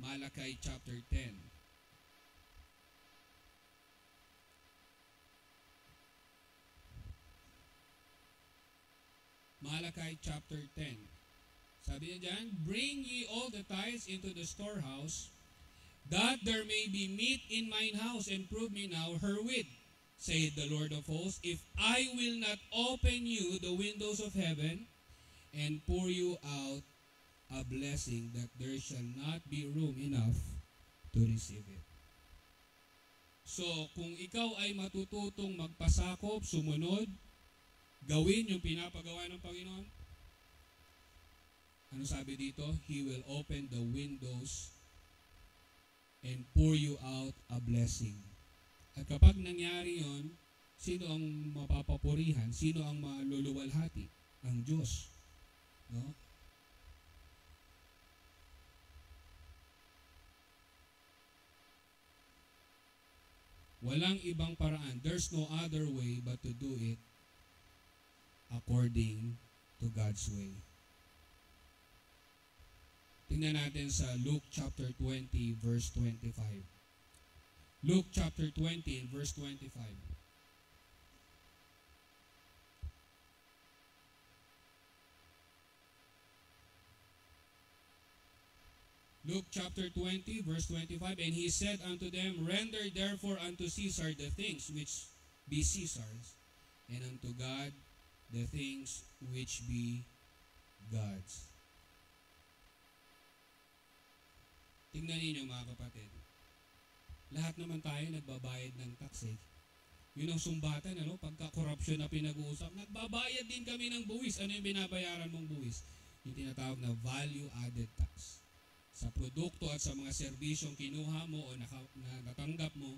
Malachi chapter 10. Malachi chapter 10. Sabi niya dyan, bring ye all the tithes into the storehouse, that there may be meat in mine house, and prove me now herewith, saith the Lord of hosts, if I will not open you the windows of heaven, and pour you out a blessing, that there shall not be room enough to receive it. So, kung ikaw ay matututong magpasakop, sumunod, gawin yung pinapagawa ng Panginoon, ano sabi dito? He will open the windows and pour you out a blessing. At kapag nangyari yon, sino ang mapapapurihan? Sino ang maluluwalhati? Ang Diyos. No? Walang ibang paraan. There's no other way but to do it according to God's way. Tingnan natin sa Luke chapter 20 verse 25. Luke chapter 20 verse 25. Luke chapter 20 verse 25, and he said unto them, render therefore unto Caesar the things which be Caesar's, and unto God the things which be God's. Tingnan ninyo mga kapatid. Lahat naman tayo nagbabayad ng tax eh. Yun ang sumbatan, ano? Pagka corruption na pinag-uusap, nagbabayad din kami ng buwis. Ano yung binabayaran mong buwis? Yung tinatawag na value-added tax. Sa produkto at sa mga serbisyong kinuha mo o natanggap mo,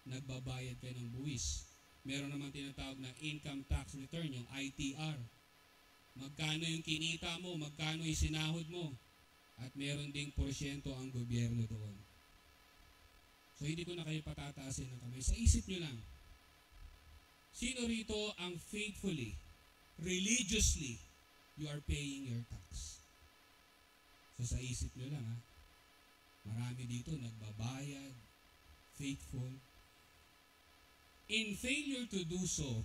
nagbabayad ka ng buwis. Meron naman tinatawag na income tax return, yung ITR. Magkano yung kinita mo, magkano yung sinahod mo. At meron ding porsyento ang gobyerno doon. So hindi ko na kayo patataasin ng kamay. Sa isip nyo lang, sino rito ang faithfully, religiously, you are paying your tax? So sa isip nyo lang ha, marami dito nagbabayad, faithful. In failure to do so,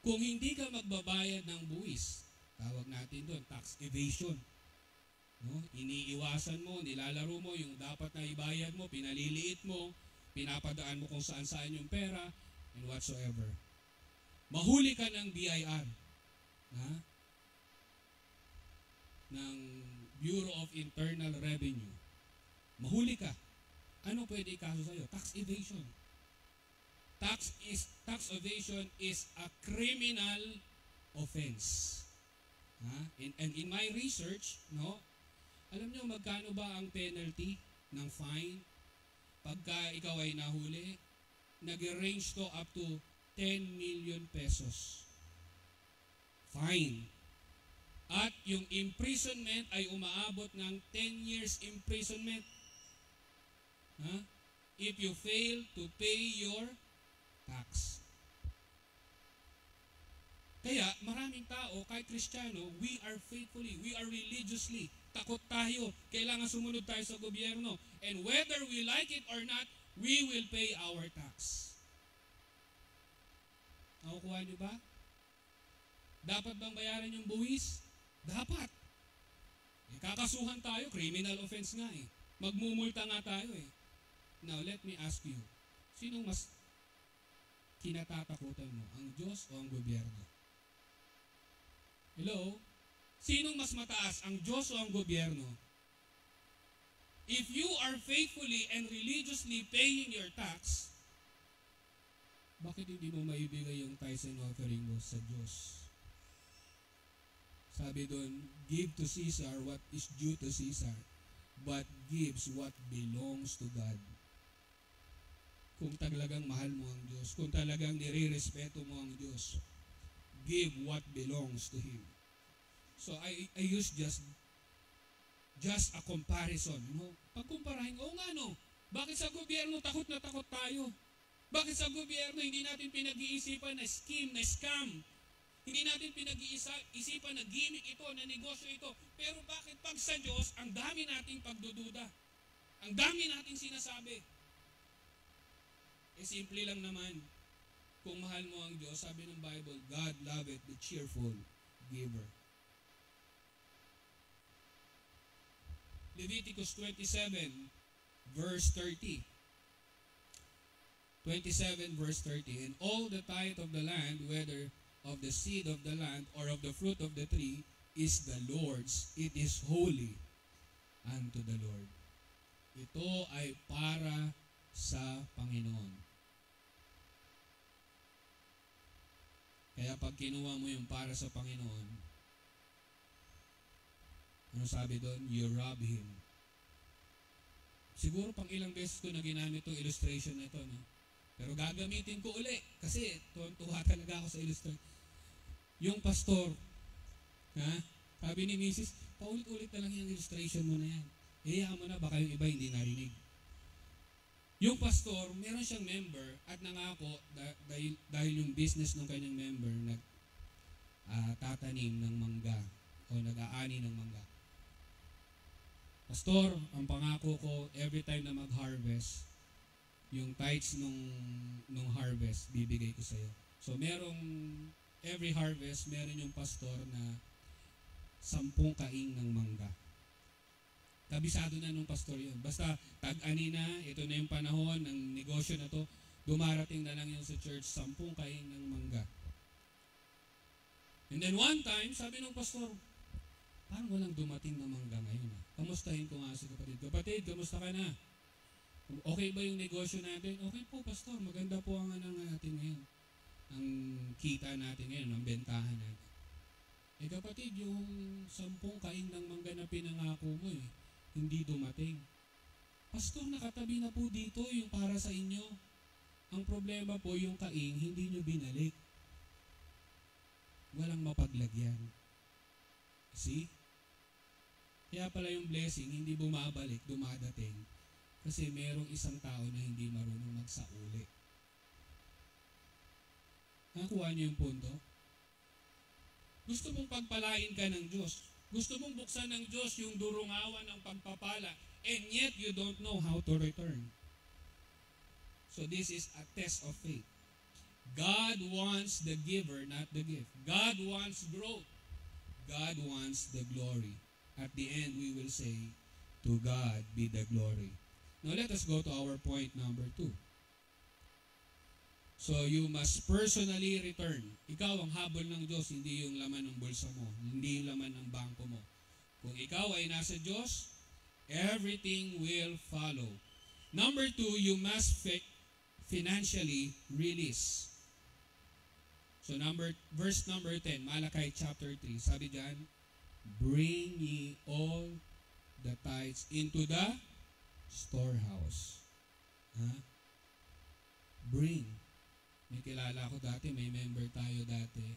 kung hindi ka magbabayad ng buwis, tawag natin doon, tax evasion. No? Iniiwasan mo, nilalaro mo yung dapat na ibayad mo, pinaliliit mo, pinapadaan mo kung saan-saan yung pera, and whatsoever. Mahuli ka ng BIR, ng Bureau of Internal Revenue. Mahuli ka. Ano pwede ikaso sa'yo? Tax evasion. Tax evasion is a criminal offense. And in my research, no, alam nyo magkano ba ang penalty ng fine pagka ikaw ay nahuli? Nag-range to up to 10 million pesos. Fine. At yung imprisonment ay umaabot ng 10 years imprisonment. If you fail to pay your tax. Kaya maraming tao, kahit Kristiyano, we are faithfully, we are religiously, takot tayo, kailangan sumunod tayo sa gobyerno. And whether we like it or not, we will pay our tax. Nakukuha niyo ba? Dapat bang bayaran yung buwis? Dapat. Kakasuhan tayo, criminal offense nga eh. Magmumulta nga tayo eh. Now, let me ask you, sinong mas kinatatakutan mo? Ang Diyos o ang gobyerno? Hello? Sinong mas mataas? Ang Diyos o ang gobyerno? If you are faithfully and religiously paying your tax, bakit hindi mo maibigay yung tithes and offering mo sa Diyos? Sabi doon, give to Caesar what is due to Caesar, but gives what belongs to God. Kung talagang mahal mo ang Diyos, kung talagang nire-respeto mo ang Diyos, give what belongs to Him. So I use just a comparison. Pagkumparahin, nga no, bakit sa gobyerno takot na takot tayo? Bakit sa gobyerno hindi natin pinag-iisipan na scheme, na scam? Hindi natin pinag-iisipan na gimmick ito, na negosyo ito. Pero bakit pag sa Diyos, ang dami nating pagdududa? Ang dami nating sinasabi. Simple lang naman. Kung mahal mo ang Diyos, sabi ng Bible, God loveth the cheerful giver. Leviticus 27, verse 30. 27, verse 30. And all the tithe of the land, whether of the seed of the land or of the fruit of the tree, is the Lord's. It is holy unto the Lord. Ito ay para sa Panginoon. Kaya pag kinuha mo yung para sa Panginoon, ano sabi doon? You rob Him. Siguro pang ilang beses ko na ginamit itong illustration na ito, no? Pero gagamitin ko uli kasi tuwa talaga ako sa illustration. Yung pastor, sabi ni Mrs., paulit-ulit na lang yung illustration mo na yan. Hayaan mo na, baka yung iba hindi narinig. Yung pastor, meron siyang member at nangako dahil yung business ng kanyang member tatanim ng mangga o nag-aani ng mangga. Pastor, ang pangako ko, every time na mag-harvest, yung tithes nung harvest, bibigay ko sa'yo. So, every harvest, meron yung pastor na 10 kaing ng mangga. Kabisado na nung pastor yun. Basta, tag-ani na, ito na yung panahon ng negosyo na to, dumarating na lang yun sa church, 10 kaing ng mangga. And then one time, sabi nung pastor, parang walang dumating na mangga ngayon. Kamustahin ko nga si kapatid. Kapatid, kamusta ka na? Okay ba yung negosyo natin? Okay po, pastor. Maganda po ang natin ngayon. Ang kita natin ngayon, ang bentahan natin. Kapatid, yung 10 kaing ng mangga na pinangako mo hindi dumating. Pastor, nakatabi na po dito yung para sa inyo. Ang problema po yung kaing, hindi nyo binalik. Walang mapaglagyan. See? Kaya pala yung blessing, hindi bumabalik, dumadating. Kasi merong isang tao na hindi marunong magsauli. Nakuha niyo yung punto? Gusto mong pagpalain ka ng Diyos. Gusto mong buksan ng Diyos yung durungawan ng pagpapala. And yet, you don't know how to return. So this is a test of faith. God wants the giver, not the gift. God wants growth. God wants the glory. At the end, we will say, to God be the glory. Now, let us go to our point number 2. So, you must personally return. Ikaw ang habol ng Diyos, hindi yung laman ng bulsa mo, hindi yung laman ng bangko mo. Kung ikaw ay nasa Diyos, everything will follow. Number 2, you must financially release. So verse number 10, Malachi chapter 3, sabi diyan, bring ye all the tithes into the storehouse. Bring. May kilala ko dati, may member tayo dati.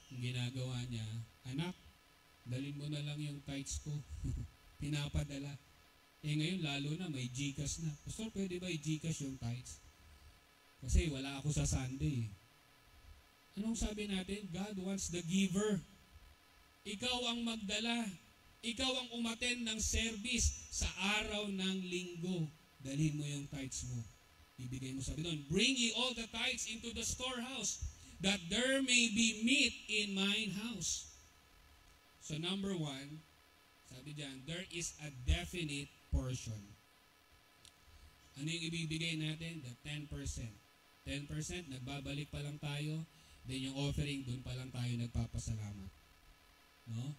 Ang ginagawa niya, anak, dalhin mo na lang yung tithes ko. Pinapadala. Ngayon lalo na may GCash na. Pastor, pwede ba i-GCash yung tithes? Kasi wala ako sa Sunday. Anong sabi natin? God wants the giver. Ikaw ang magdala. Ikaw ang umattend ng service sa araw ng linggo. Dalhin mo yung tithes mo. Ibigay mo, sabi doon, bring ye all the tithes into the storehouse, that there may be meat in mine house. So number 1, sabi diyan, there is a definite portion. Ano yung ibibigay natin? The 10%. 10%, nagbabalik pa lang tayo, then yung offering, dun pa lang tayo nagpapasalamat. No?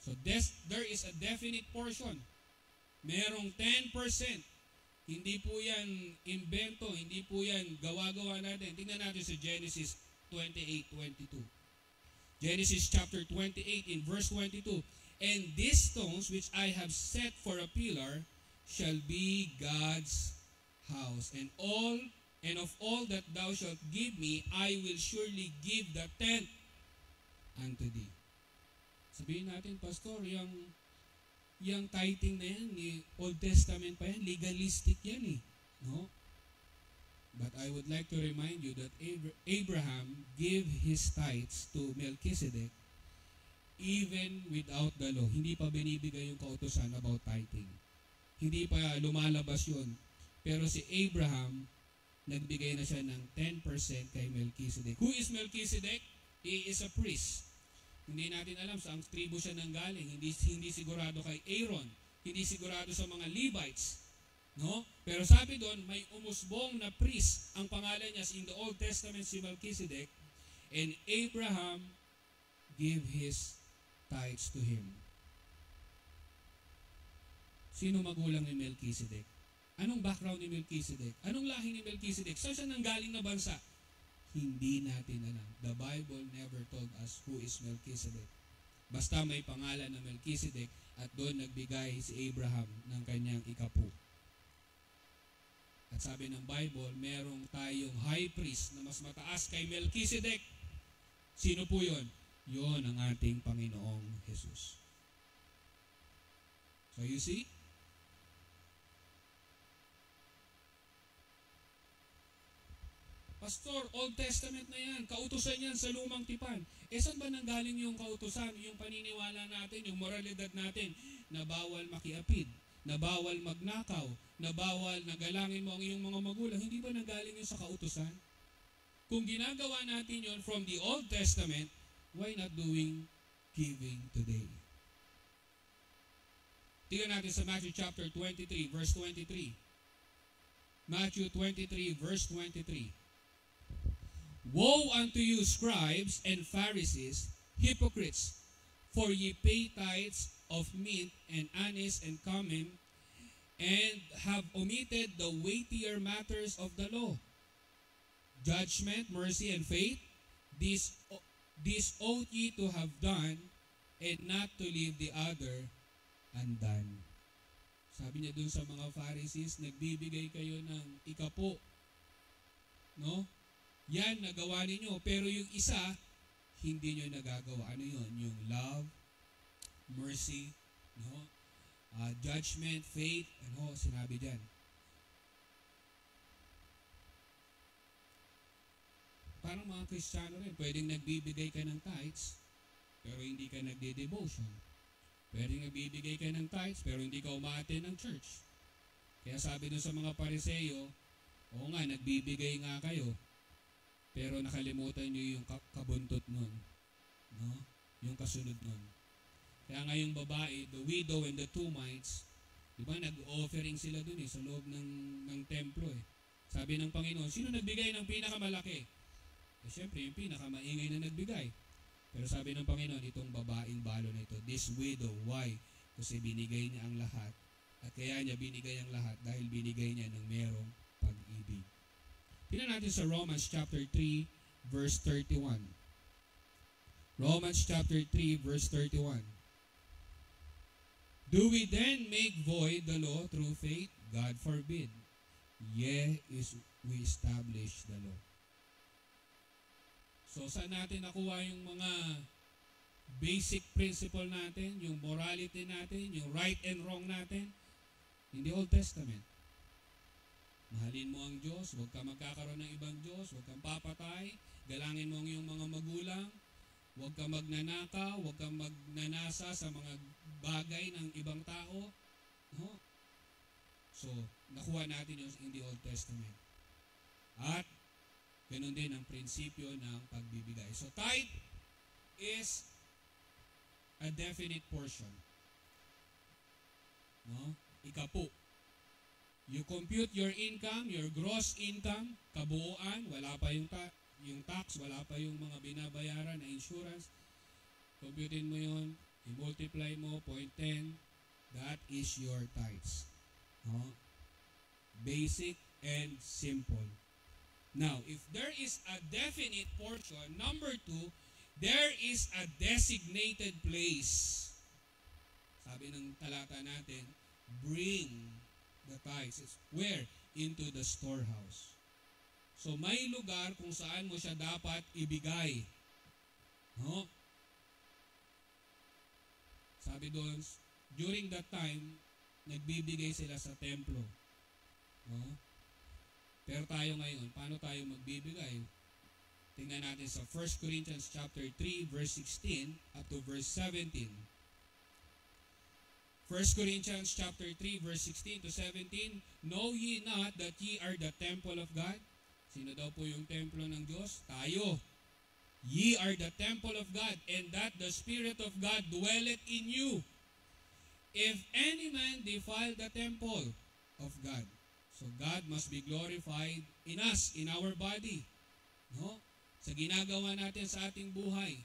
So there is a definite portion. Merong 10%. Hindi po yan invento, hindi po yan gawa-gawa natin. Tingnan natin sa Genesis 28:22. Genesis chapter 28 in verse 22. And these stones which I have set for a pillar shall be God's house. And of all that thou shalt give me, I will surely give the tenth unto thee. Sabihin natin, Pastor, yung tithing na yan, Old Testament pa yan, legalistic yan no? But I would like to remind you that Abraham gave his tithes to Melchizedek even without the law. Hindi pa binibigay yung kautusan about tithing. Hindi pa lumalabas yun. Pero si Abraham, nagbigay na siya ng 10% kay Melchizedek. Who is Melchizedek? He is a priest. Hindi natin alam saan tribo siya nanggaling. Hindi sigurado kay Aaron. Hindi sigurado sa mga Levites. No? Pero sabi doon, may umusbong na priest. Ang pangalan niya in the Old Testament si Melchizedek. And Abraham gave his tithes to him. Sino magulang ni Melchizedek? Anong background ni Melchizedek? Anong lahi ni Melchizedek? Saan siya nanggaling na bansa? Hindi natin alam. The Bible never told us who is Melchizedek. Basta may pangalan na Melchizedek at doon nagbigay si Abraham ng kanyang ikapu. At sabi ng Bible, merong tayong high priest na mas mataas kay Melchizedek. Sino po yun? Yun ang ating Panginoong Jesus. So you see? Pastor, Old Testament na yan. Kautusan yan sa lumang tipan. Saan ba nanggaling yung kautusan, yung paniniwala natin, yung moralidad natin na bawal makiapid, na bawal magnakaw, na bawal na galangin mo ang iyong mga magulang? Hindi ba nanggaling yun sa kautusan? Kung ginagawa natin yun from the Old Testament, why not doing giving today? Tingnan natin sa Matthew chapter 23, verse 23. Matthew 23, verse 23. Woe unto you, scribes and Pharisees, hypocrites, for ye pay tithes of mint and anise and cumin, and have omitted the weightier matters of the law, judgment, mercy, and faith. This ought ye to have done, and not to leave the other undone. Sabi niya dun sa mga Pharisees, nagbibigay kayo ng ikapo. No? Yan, nagawa ninyo. Pero yung isa, hindi nyo nagagawa. Ano yun? Yung love, mercy, no? Judgment, faith, ano, sinabi dyan. Parang mga Kristiyano rin, pwedeng nagbibigay ka ng tithes, pero hindi ka nagde-devotion. Pwedeng nagbibigay ka ng tithes, pero hindi ka umaattend ng church. Kaya sabi dun sa mga Pariseo, oo nga, nagbibigay nga kayo, pero nakalimutan nyo yung kabuntot nun. No? Yung kasunod nun. Kaya nga yung babae, the widow and the two mites, di ba, nag-offering sila dun sa loob ng templo Sabi ng Panginoon, sino nagbigay ng pinakamalaki? Siyempre, yung pinakamaingay na nagbigay. Pero sabi ng Panginoon, itong babaeng balo na ito, this widow, why? Kasi binigay niya ang lahat. At kaya niya binigay ang lahat dahil binigay niya ng merong pag-ibig. Tingnan natin sa Romans chapter 3, verse 31. Romans chapter 3, verse 31. Do we then make void the law through faith? God forbid. Yea, is we establish the law. So, saan natin nakuha yung mga basic principle natin, yung morality natin, yung right and wrong natin? In the Old Testament. Mahalin mo ang Diyos, huwag ka magkakaroon ng ibang Diyos, huwag kang papatay, galangin mo ang iyong mga magulang, huwag kang magnanakaw, huwag kang magnanasa sa mga bagay ng ibang tao. No? So, nakuha natin yun in the Old Testament. At, ganun din ang prinsipyo ng pagbibigay. So, tithe is a definite portion. No? Ikapu. You compute your income, your gross income, kabuuan, wala pa yung tax, wala pa yung mga binabayaran na insurance. Computein mo yun, i-multiply mo, 0.10, that is your tithes. No? Basic and simple. Now, if there is a definite portion, number 2, there is a designated place. Sabi ng talata natin, bring the tithes. Where? Into the storehouse. So, may lugar kung saan mo siya dapat ibigay. No? Sabi doon, during that time, nagbibigay sila sa templo. No? Pero tayo ngayon, paano tayo magbibigay? Tingnan natin sa 1 Corinthians chapter 3, verse 16 up to verse 17. 1 Corinthians chapter 3, verse 16 to 17, know ye not that ye are the temple of God? Sino daw po yung templo ng Diyos? Tayo. Ye are the temple of God, and that the Spirit of God dwelleth in you. If any man defile the temple of God, so God must be glorified in us, in our body. No? Sa ginagawa natin sa ating buhay.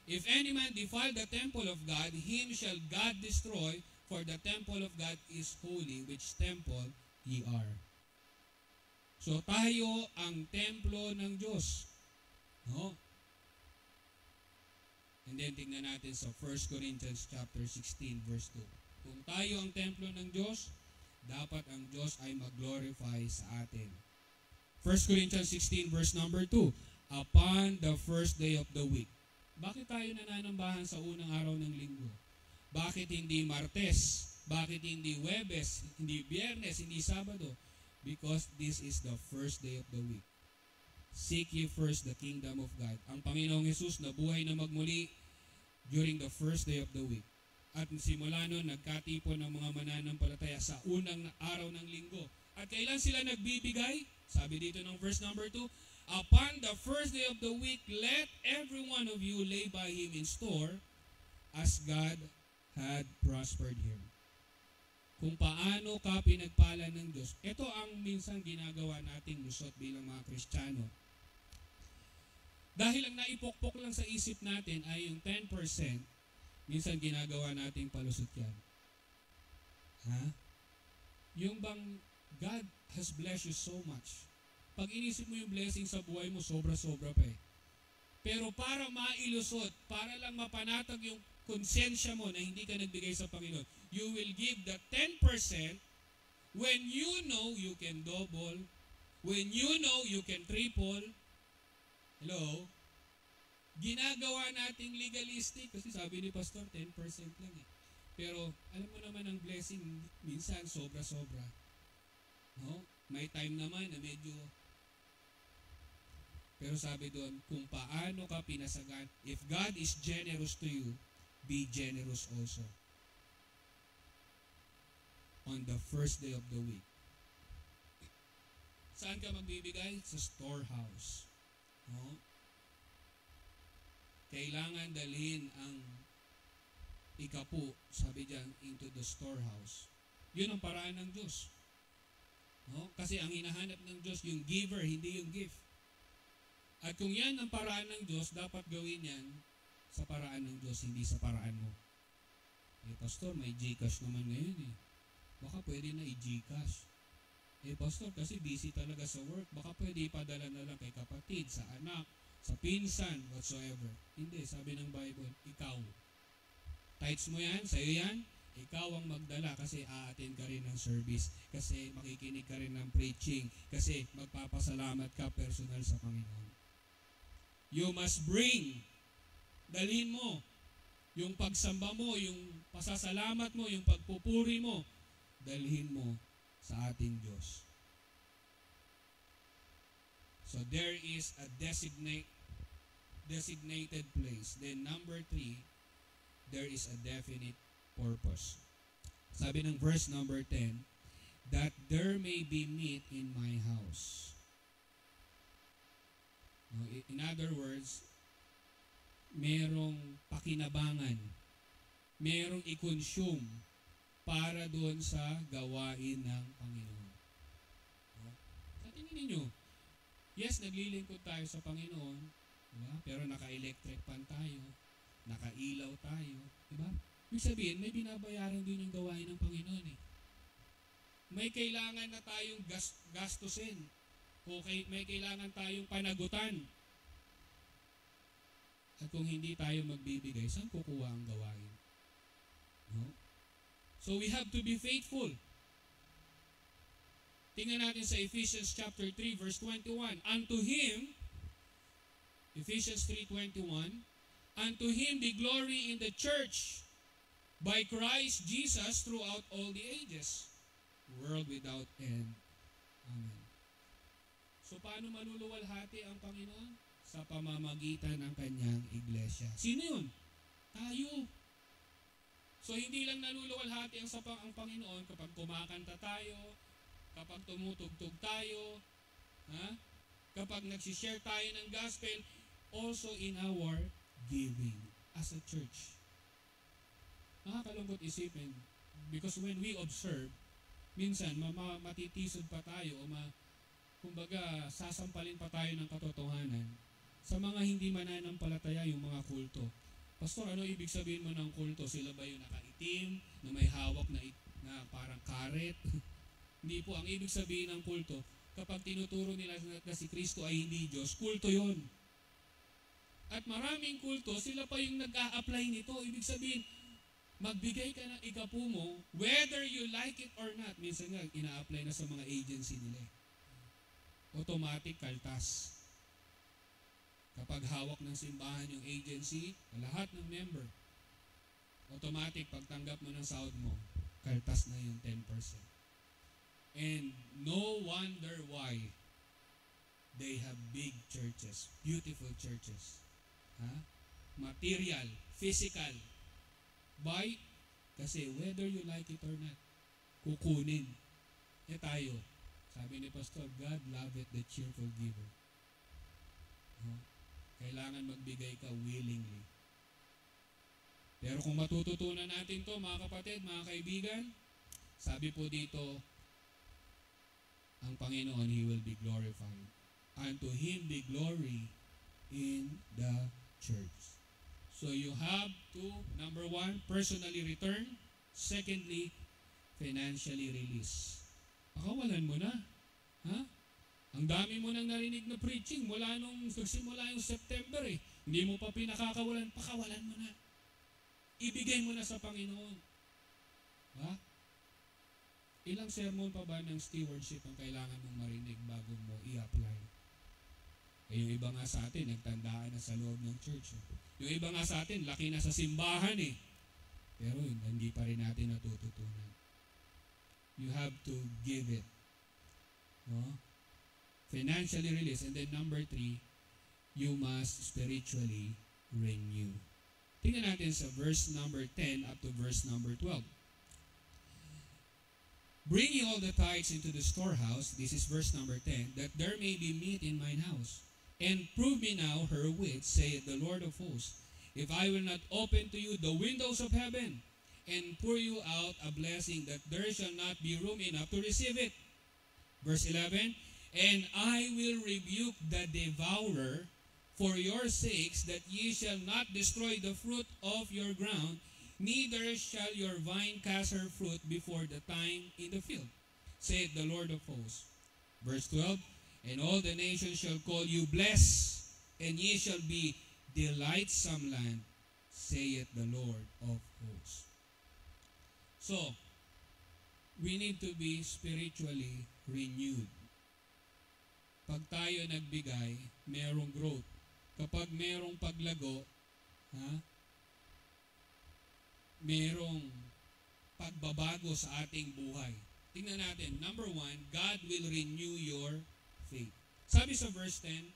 If any man defile the temple of God, him shall God destroy, for the temple of God is holy, which temple ye are. So tayo ang templo ng Diyos. No? And then tingnan natin sa 1 Corinthians chapter 16, verse 2. Kung tayo ang templo ng Diyos, dapat ang Diyos ay mag-glorify sa atin. 1 Corinthians 16, verse number 2. Upon the first day of the week. Bakit tayo nananambahan sa unang araw ng linggo? Bakit hindi Martes? Bakit hindi Huwebes? Hindi Biyernes? Hindi Sabado? Because this is the first day of the week. Seek ye first the kingdom of God. Ang Panginoong Hesus nabuhay na magmuli during the first day of the week. At simula noon, nagkatipon ng mga mananampalataya sa unang araw ng linggo. At kailan sila nagbibigay? Sabi dito ng verse number 2, upon the first day of the week, let every one of you lay by him in store, as God had prospered him. Kung paano ka pinagpala ng Diyos, ito ang minsan ginagawa nating lusot bilang mga Kristiyano. Dahil ang naipokpok lang sa isip natin ay yung 10%, minsan ginagawa nating palusot yan. Ha? Yung bang God has blessed you so much. Pag inisip mo yung blessing sa buhay mo, sobra-sobra pa eh. Pero para mailusot, para lang mapanatag yung konsensya mo na hindi ka nagbigay sa Panginoon, you will give the 10% when you know you can double, when you know you can triple. Hello? Ginagawa nating legalistic kasi sabi ni Pastor, 10% lang eh. Pero alam mo naman ang blessing, minsan sobra-sobra. No? May time naman na medyo. Pero sabi doon, kung paano ka pinasagan, if God is generous to you, be generous also. On the first day of the week. Saan ka magbibigay? Sa storehouse. No? Kailangan dalhin ang ikapu, sabi diyan, into the storehouse. Yun ang paraan ng Diyos. No? Kasi ang hinahanap ng Diyos, yung giver, hindi yung gift. At kung yan ang paraan ng Diyos, dapat gawin yan sa paraan ng Diyos, hindi sa paraan mo. Pastor, may GCash naman ngayon eh. Baka pwede na i-GCash. Pastor, kasi busy talaga sa work. Baka pwede ipadala na lang kay kapatid, sa anak, sa pinsan, whatsoever. Hindi, sabi ng Bible, ikaw. Tithes mo yan, sa'yo yan, ikaw ang magdala kasi a-attend ka rin ng service, kasi makikinig ka rin ng preaching, kasi magpapasalamat ka personal sa Panginoon. You must bring, dalhin mo, yung pagsamba mo, yung pasasalamat mo, yung pagpupuri mo, dalhin mo sa ating Diyos. So there is a designated place. Then number 3, there is a definite purpose. Sabi ng verse number 10, that there may be meat in my house. In other words, merong pakinabangan, merong i-consume para doon sa gawain ng Panginoon. Sa tingin ninyo, yes, naglilingkod tayo sa Panginoon, diba? Pero naka-electric pan tayo, naka-ilaw tayo, diba? Ibig sabihin, may binabayaran din yung gawain ng Panginoon eh. May kailangan na tayong gastusin, o may kailangan tayong panagutan. At kung hindi tayo magbibigay, saan kukuha ang gawain? No? So we have to be faithful. Tingnan natin sa Ephesians chapter 3 verse 21. Unto Him, Ephesians 3:21, unto Him be glory in the church by Christ Jesus throughout all the ages, world without end. Amen. So paano maluluwalhati ang Panginoon? Sa pamamagitan ng kanyang iglesia. Sino yun? Tayo. So hindi lang naluluwalhati ang Panginoon kapag kumakanta tayo, kapag tumutugtog tayo, kapag nagsishare tayo ng gospel, also in our giving as a church. Nakakalungkot isipin because when we observe, minsan matitisod pa tayo o kumbaga sasampalin pa tayo ng katotohanan sa mga hindi mananampalataya, yung mga kulto. Pastor, ano ibig sabihin mo ng kulto? Sila ba yung nakaitim, na may hawak na parang karet? Hindi po. Ang ibig sabihin ng kulto, kapag tinuturo nila na si Kristo ay hindi Diyos, kulto yon. At maraming kulto, sila pa yung nag-a-apply nito. Ibig sabihin, magbigay ka ng ikapu mo, whether you like it or not. Minsan nga, ina-apply na sa mga agency nila. Automatic kaltas. Kapag hawak ng simbahan yung agency, lahat ng member, automatic pagtanggap mo ng sahod mo, kaltas na yung 10%. And no wonder why they have big churches, beautiful churches. Material, physical. Why? Kasi whether you like it or not, kukunin. Tayo, sabi ni Pastor, God loveth the cheerful giver. Kailangan magbigay ka willingly. Pero kung matututunan natin to, mga kapatid, mga kaibigan, sabi po dito, ang Panginoon, He will be glorified. Unto Him be glory in the church. So you have to, number 1, personally return. Secondly, financially release. Pakawalan mo na. Ang dami mo nang narinig na preaching mula nung nagsimula yung September eh. Hindi mo pa pinakakawalan, pakawalan mo na. Ibigay mo na sa Panginoon. Ilang sermon pa ba ng stewardship ang kailangan mong marinig bago mo i-apply? Yung iba nga sa atin, nagtandaan na sa loob ng church. Yung iba nga sa atin, laki na sa simbahan eh. Pero hindi pa rin natin natututunan. You have to give it. Financially release. And then number 3, you must spiritually renew. Tingnan natin sa verse number 10 up to verse number 12. Bring ye all the tithes into the storehouse, this is verse number 10, that there may be meat in mine house. And prove me now her which, saith the Lord of hosts, if I will not open to you the windows of heaven, and pour you out a blessing, that there shall not be room enough to receive it. Verse 11, and I will rebuke the devourer for your sakes, that ye shall not destroy the fruit of your ground, neither shall your vine cast her fruit before the time in the field, saith the Lord of hosts. Verse 12, and all the nations shall call you blessed, and ye shall be delightsome land, saith the Lord of hosts. So, we need to be spiritually renewed. Pag tayo nagbigay, merong growth. Kapag merong paglago, merong pagbabago sa ating buhay. Tingnan natin. Number 1, God will renew your faith. Sabi sa verse 10,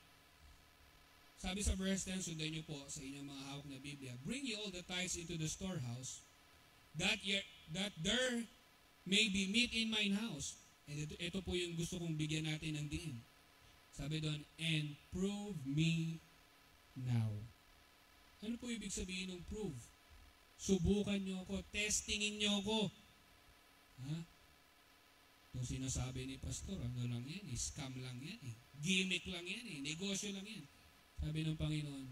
sundan niyo po sa inyong mga hawak na Biblia, bring ye all the tithes into the storehouse, that there may be meat in mine house. And ito po yung gusto kong bigyan natin ng diin. Sabi doon, and prove me now. Ano po ibig sabihin ng prove? Subukan nyo ako, testingin nyo ako. Itong sinasabi ni Pastor, ano lang yan, scam lang yan, gimmick lang yan, negosyo lang yan. Sabi ng Panginoon,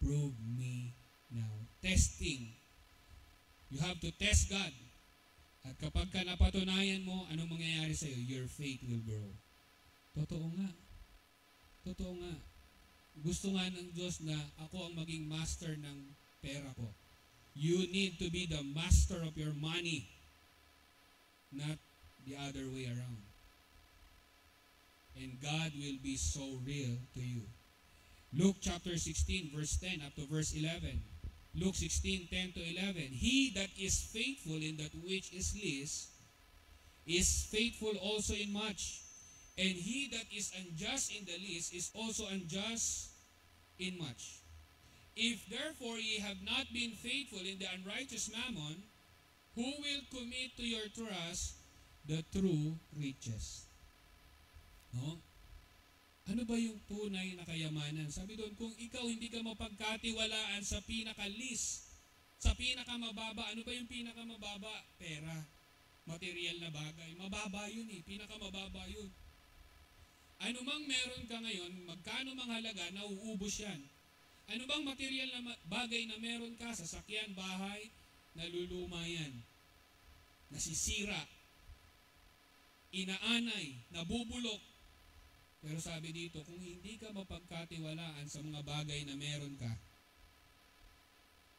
prove me now. Testing. You have to test God. At kapag ka napatunayan mo, anong mangyayari sa'yo? Your faith will grow. Totoo nga. Totoo nga. Gusto nga ng Diyos na ako ang maging master ng pera ko. You need to be the master of your money, not the other way around. And God will be so real to you. Luke chapter 16, verse 10 up to verse 11. Luke 16, 10 to 11. He that is faithful in that which is least is faithful also in much. And he that is unjust in the least is also unjust in much. If therefore ye have not been faithful in the unrighteous mammon, who will commit to your trust the true riches? No? Ano ba yung tunay na kayamanan? Sabi doon, kung ikaw hindi ka mapagkatiwalaan sa pinaka-least, sa pinakamababa, ano ba yung pinakamababa? Pera, material na bagay. Mababa yun pinakamababa yun. Ano mang meron ka ngayon, magkano mang halaga, nauubos yan. Ano bang material na bagay na meron ka, sasakyan, bahay, naluluma yan. Nasisira, inaanay, nabubulok. Pero sabi dito, kung hindi ka mapagkatiwalaan sa mga bagay na meron ka,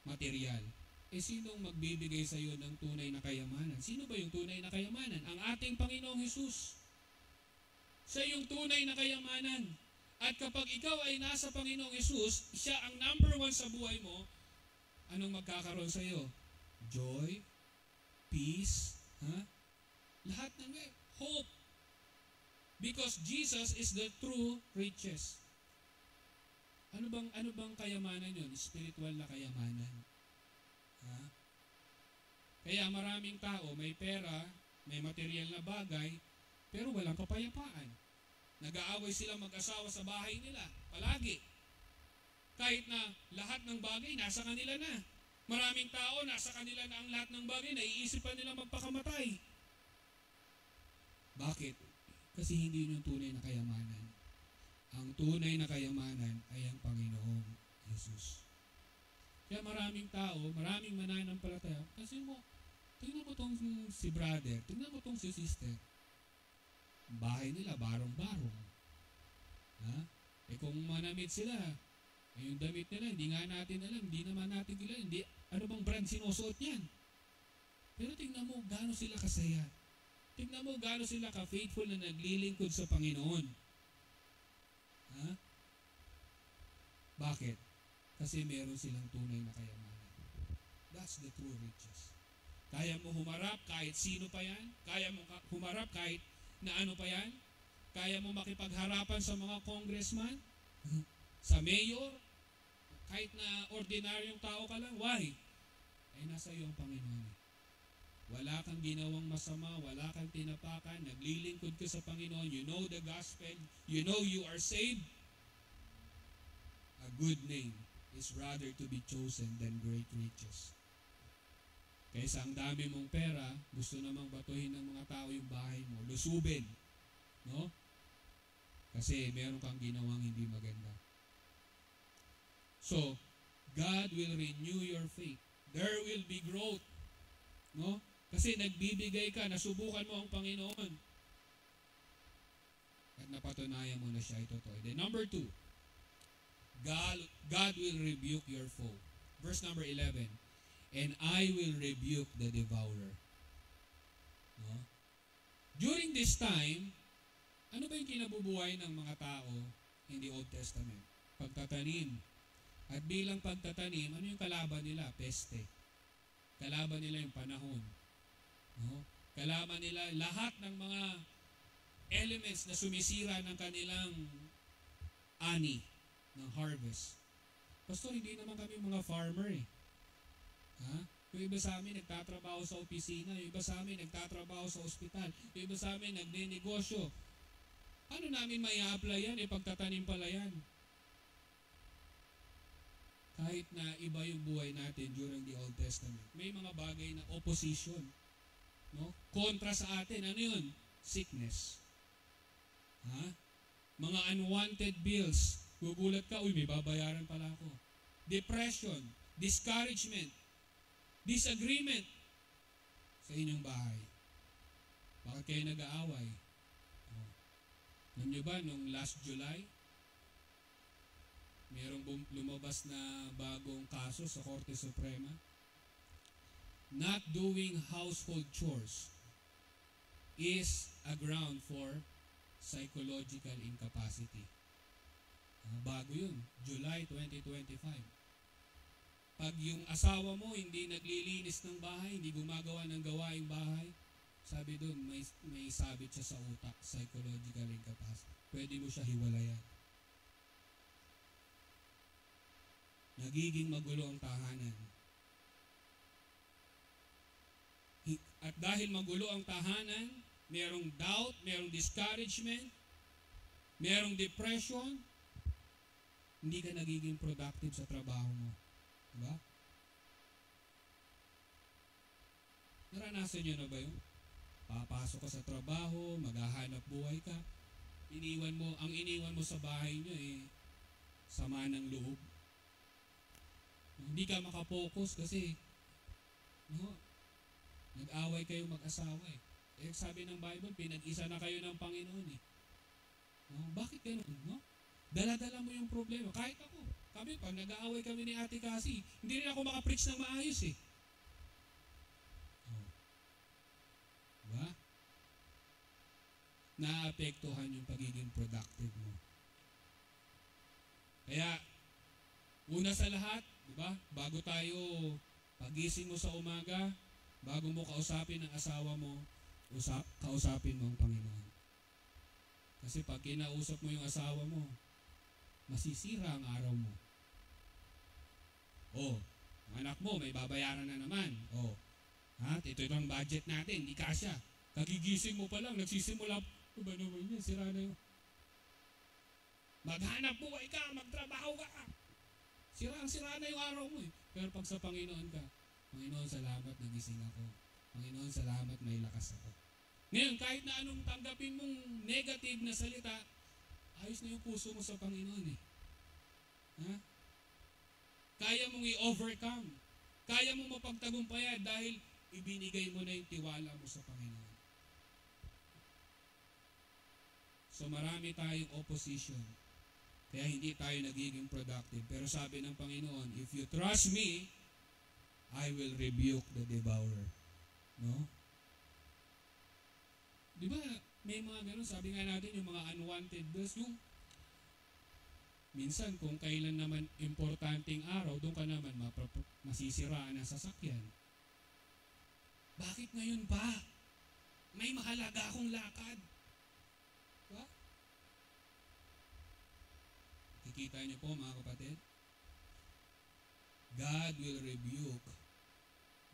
material, sinong magbibigay sa iyo ng tunay na kayamanan? Sino ba yung tunay na kayamanan? Ang ating Panginoong Hesus. Siya yung tunay na kayamanan. At kapag ikaw ay nasa Panginoong Hesus, siya ang number 1 sa buhay mo, anong magkakaroon sa iyo? Joy, peace, lahat ng hope. Because Jesus is the true riches. Ano bang kayamanan yun? Spiritual na kayamanan. Kaya maraming tao, may pera, may material na bagay, pero walang kapayapaan. Nag-aaway sila mag-asawa sa bahay nila, palagi. Kahit na lahat ng bagay nasa kanila na. Maraming tao, nasa kanila na ang lahat ng bagay, naiisip pa nila magpakamatay. Bakit? Kasi hindi yun yung tunay na kayamanan. Ang tunay na kayamanan ay ang Panginoong Hesus. Kaya maraming tao, maraming mananampalataya, kasi tingnan mo tong si brother, tingnan mo tong si sister. Bahay nila, barong-barong. Kung manamit sila, yung damit nila, hindi nga natin alam, hindi naman natin kilala, ano bang brand sinusuot yan? Pero tingnan mo, gaano sila kasaya. Tingnan mo, gaano sila ka-faithful na naglilingkod sa Panginoon. Bakit? Kasi meron silang tunay na kayamanan. That's the true riches. Kaya mo humarap kahit sino pa yan. Kaya mo humarap kahit na ano pa yan. Kaya mo makipagharapan sa mga congressman, sa mayor, kahit na ordinaryong tao ka lang. Why? Ay nasa iyo ang Panginoon. Wala kang ginawang masama, wala kang tinapakan, naglilingkod ka sa Panginoon, you know the gospel, you know you are saved. A good name is rather to be chosen than great riches. Kaysa ang dami mong pera, gusto namang batuhin ng mga tao yung bahay mo, lusubin. No? Kasi meron kang ginawang hindi maganda. So, God will renew your faith. There will be growth. No? Kasi nagbibigay ka, nasubukan mo ang Panginoon. At napatunayan mo na siya ay totoo. Then number 2, God will rebuke your foe. Verse number 11, and I will rebuke the devourer. No? During this time, ano ba yung kinabubuhay ng mga tao in the Old Testament? Pagtatanim. At bilang pagtatanim, ano yung kalaban nila? Peste. Kalaban nila yung panahon. No? Kalaban nila lahat ng mga elements na sumisira ng kanilang ani, ng harvest. Pastor, hindi naman kami mga farmer eh. Ha? Yung iba sa amin nagtatrabaho sa opisina, yung iba sa amin nagtatrabaho sa ospital, yung iba sa amin nagnenegosyo. Ano namin may a-apply yan? Pagtatanim pala yan. Kahit na iba yung buhay natin during the Old Testament, may mga bagay na opposition. No? Kontra sa atin. Ano yun? Sickness. Ha? Mga unwanted bills. Gugulat ka, uy, may babayaran pala ako. Depression, discouragement, disagreement sa inyong bahay. Bakit kayo nag-aaway? Alam nyo ba, nung last July, mayroong lumabas na bagong kaso sa Korte Suprema? Not doing household chores is a ground for psychological incapacity. Bago yun, July 2025. Pag yung asawa mo hindi naglilinis ng bahay, hindi gumagawa ng gawaing bahay, sabi doon, may sabit siya sa utak, psychological incapacity. Pwede mo siya hiwalayan. Nagiging magulo ang tahanan. At dahil magulo ang tahanan, merong doubt, merong discouragement, merong depression, hindi ka nagiging productive sa trabaho mo. Diba? Naranasan nyo na ba yun? Papasok ka sa trabaho, maghahanap buhay ka, ang iniwan mo sa bahay nyo sama ng loob. Hindi ka makapokus kasi nag-away kayo mag-asawa sabi ng Bible, pinag-isa na kayo ng Panginoon Bakit ganoon? No? Dala-dala mo yung problema. Kahit ako, pag nag-aaway kami ni Ate Cassie, hindi rin ako makapreach ng maayos Diba? Naapektuhan yung pagiging productive mo. Kaya, una sa lahat, diba? Bago tayo pagising mo sa umaga, bago mo kausapin ang asawa mo, kausapin mo ang Panginoon. Kasi pag kinausap mo yung asawa mo, masisira ang araw mo. Ang anak mo, may babayaran na naman. Ito yung budget natin, hindi kasya. Kagigising mo pa lang, nagsisimula, ba naman yan, sira na yun. Maghanap buhay ka, magtrabaho ka. Sira na yung araw mo Pero pag sa Panginoon ka, Panginoon, salamat, nagising ako. Panginoon, salamat, may lakas ako. Ngayon, kahit na anong tanggapin mong negative na salita, ayos na yung puso mo sa Panginoon Kaya mong i-overcome. Kaya mong mapagtagumpayan dahil ibinigay mo na yung tiwala mo sa Panginoon. So marami tayong opposition. Kaya hindi tayo nagiging productive. Pero sabi ng Panginoon, if you trust me, I will rebuke the devourer. No? Di ba, may mga ganun, sabi nga natin, yung mga unwanted bills, yung minsan, kung kailan naman importanteng araw, doon ka naman masisiraan ang sasakyan. Bakit ngayon pa? May mahalaga akong lakad. Diba? Kikita niyo po mga kapatid? God will rebuke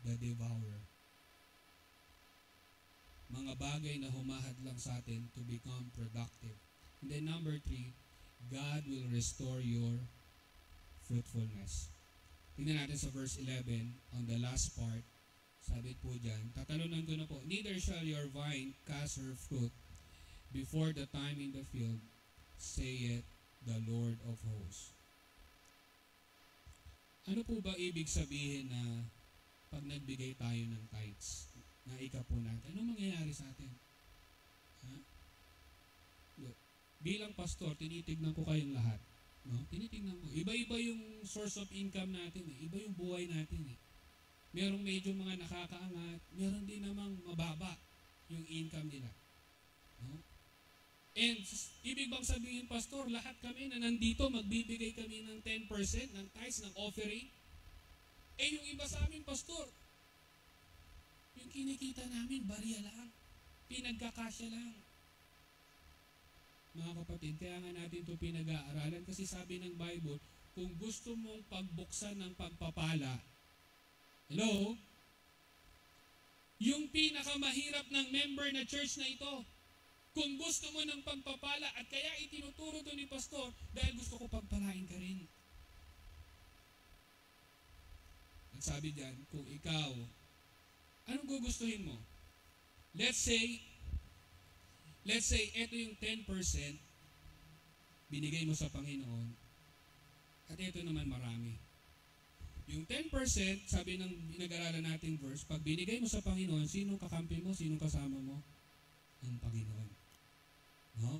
the devourer. Mga bagay na humahad lang sa atin to become productive. And then number 3, God will restore your fruitfulness. Tingnan natin sa verse 11, on the last part, sabi po dyan, tatalunan ko na po, neither shall your vine cast her fruit before the time in the field, saith the Lord of hosts. Ano po ba ibig sabihin na pag nagbigay tayo ng tithes, na ikapo natin, anong mangyayari sa atin? Ha? Bilang pastor, tinitignan ko kayong lahat. No? Tinitignan ko. Iba-iba yung source of income natin. Iba yung buhay natin. Merong medyo mga nakakaangat, meron din namang mababa yung income nila. No? And ibig bang sabihin, pastor, lahat kami na nandito, magbibigay kami ng 10% ng tithes, ng offering? Yung iba sa amin, pastor, yung kinikita namin, barya lang. Pinagkakasya lang. Mga kapatid, kaya nga natin ito pinag-aaralan kasi sabi ng Bible, kung gusto mong pagbuksan ng pagpapala, hello? Yung pinakamahirap ng member na church na ito, kung gusto mo ng pagpapala, at kaya itinuturo to ni pastor, dahil gusto ko pagpalain ka rin. At sabi diyan, kung ikaw, anong gugustuhin mo? Let's say, ito yung 10% binigay mo sa Panginoon, at ito naman marami. Yung 10%, sabi ng pinag-aralan nating verse, pag binigay mo sa Panginoon, sinong kakampi mo, sinong kasama mo? Ang Panginoon. No?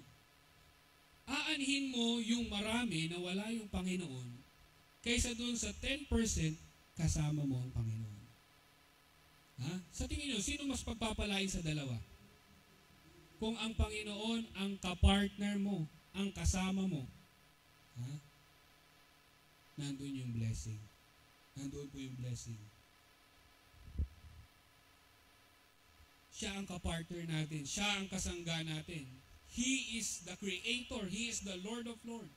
Aanhin mo yung marami na wala yung Panginoon, kaysa doon sa 10%, kasama mo ang Panginoon. Ha? Sa tingin nyo, sino mas pagpapalain sa dalawa? Kung ang Panginoon ang kapartner mo, ang kasama mo, ha? Nandun yung blessing. Nandun po yung blessing. Siya ang kapartner natin. Siya ang kasangga natin. He is the Creator. He is the Lord of Lords.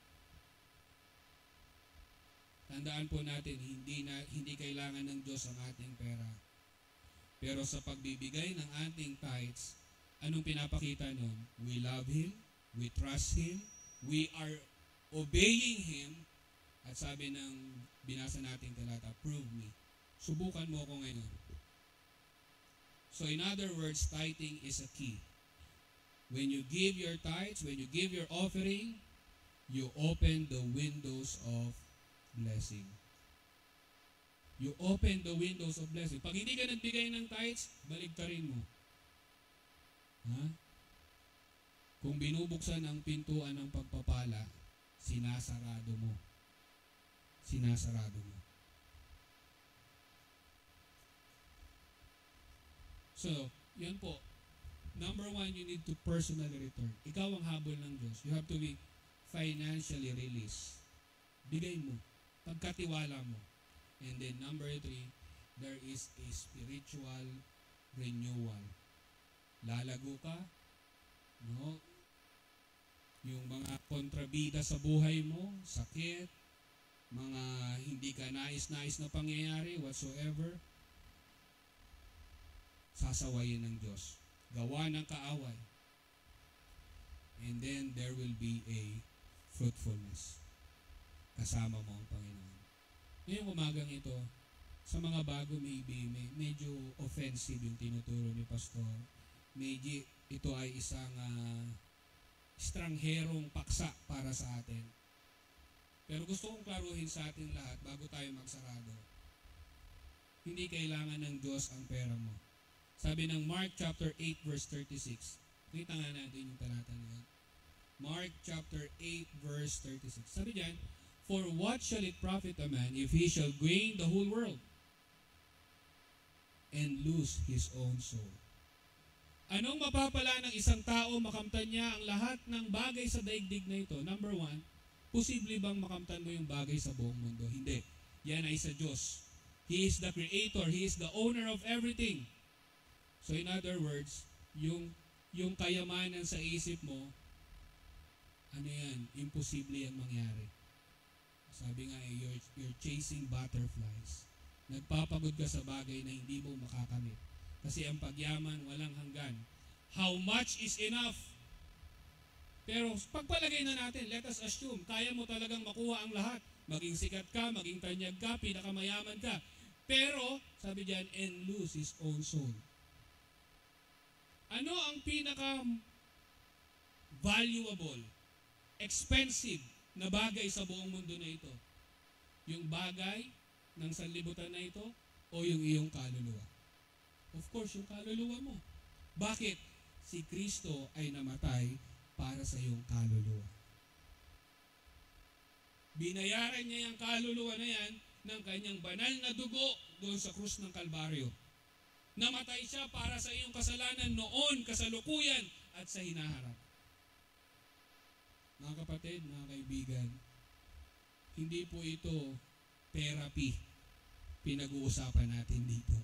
Tandaan po natin, hindi kailangan ng Diyos ang ating pera. Pero sa pagbibigay ng ating tithes, anong pinapakita nun? We love Him, we trust Him, we are obeying Him, at sabi ng binasa nating talata, prove me. Subukan mo ako ngayon. So in other words, tithing is a key. When you give your tithes, when you give your offering, you open the windows of blessing. You open the windows of blessing. Pag hindi ka nagbigay ng tithes, baligtarin mo. Ha? Kung binubuksan ang pintuan ng pagpapala, sinasarado mo. Sinasarado mo. So, yun po. Number one, you need to personally return. Ikaw ang habol ng Diyos. You have to be financially released. Bigay mo. Pagkatiwala mo. And then number three, there is a spiritual renewal. Lalago ka, no? Yung mga kontrabida sa buhay mo, sakit, mga hindi ka nais-nais na pangyayari, whatsoever, sasawayin ng Diyos. Gawa ng kaaway. And then there will be a fruitfulness. Kasama mo ang Panginoon. Ngayong umagang ito, sa mga bago maybe, medyo offensive yung tinuturo ni Pastor. Medyo ito ay isang strangherong paksa para sa atin. Pero gusto kong klaruhin sa atin lahat bago tayo magsarado. Hindi kailangan ng Diyos ang pera mo. Sabi ng Mark chapter 8 verse 36. Kita nga natin yung talata na yan. Mark chapter 8 verse 36. Sabi diyan, for what shall it profit a man if he shall gain the whole world and lose his own soul? Anong mapapala ng isang tao makamtan niya ang lahat ng bagay sa daigdig na ito? Number one, posible bang makamtan mo yung bagay sa buong mundo? Hindi. Yan ay sa Diyos. He is the Creator. He is the owner of everything. So in other words, yung kayamanan sa isip mo, ano yan? Imposible yan mangyari. Sabi nga you're chasing butterflies. Nagpapagod ka sa bagay na hindi mo makakamit. Kasi ang pagyaman walang hanggan. How much is enough? Pero pagpalagay na natin, let us assume, kaya mo talagang makuha ang lahat. Maging sikat ka, maging tanyag ka, pinakamayaman ka. Pero, sabi diyan, and lose his own soul. Ano ang pinaka-valuable, expensive na bagay sa buong mundo na ito? Yung bagay ng sanlibutan na ito o yung iyong kaluluwa? Of course, yung kaluluwa mo. Bakit? Si Kristo ay namatay para sa iyong kaluluwa. Binayaran niya yung kaluluwa na yan ng kanyang banal na dugo doon sa krus ng Kalbaryo. Namatay siya para sa iyong kasalanan noon, kasalukuyan, at sa hinaharap. Mga kapatid, mga kaibigan, hindi po ito therapy pinag-uusapan natin dito.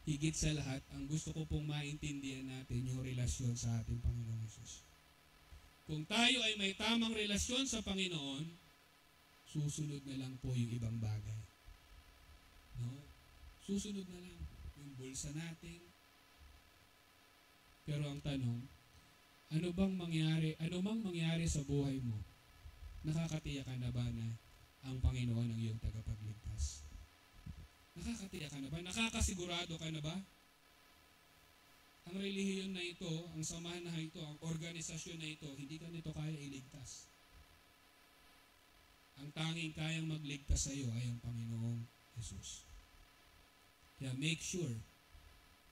Higit sa lahat, ang gusto ko pong maintindihan natin yung relasyon sa ating Panginoong Hesus. Kung tayo ay may tamang relasyon sa Panginoon, susunod na lang po yung ibang bagay. No? Susunod na lang yung bulsa natin. Pero ang tanong, ano bang mangyari sa buhay mo? Nakakatiyak ka na ba na ang Panginoon ang iyong tagapagligtas? Nakakatiyak ka na ba? Nakakasigurado ka na ba? Ang relihiyon na ito, ang samahan na ito, ang organisasyon na ito, hindi ka nito kaya iligtas. Ang tanging kayang magligtas sa iyo ay ang Panginoong Hesus. Kaya make sure,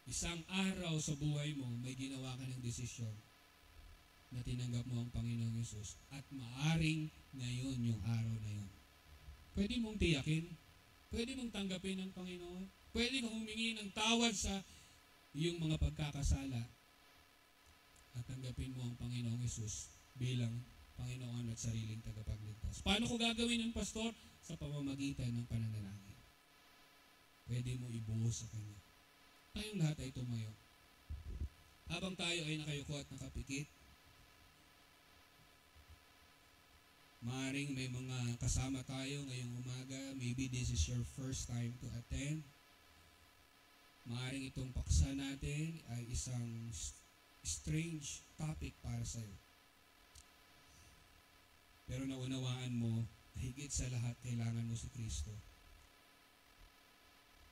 isang araw sa buhay mo, may ginawa ka ng desisyon na tinanggap mo ang Panginoong Hesus at maaring ngayon yung araw na yun. Pwede mong tiyakin, pwede mong tanggapin ang Panginoon, pwede kang humingi ng tawad sa iyong mga pagkakasala at tanggapin mo ang Panginoong Hesus bilang Panginoon at sariling tagapagligtas. Paano ko gagawin ng pastor? Sa pamamagitan ng pananalangin. Pwede mo ibuhos sa Kanya. Tayong lahat ay tumayo. Habang tayo ay nakayuko at nakapikit, maaaring may mga kasama tayo ngayong umaga. Maybe this is your first time to attend. Maaaring itong paksa natin ay isang strange topic para sa iyo. Pero naunawaan mo na higit sa lahat kailangan mo si Kristo.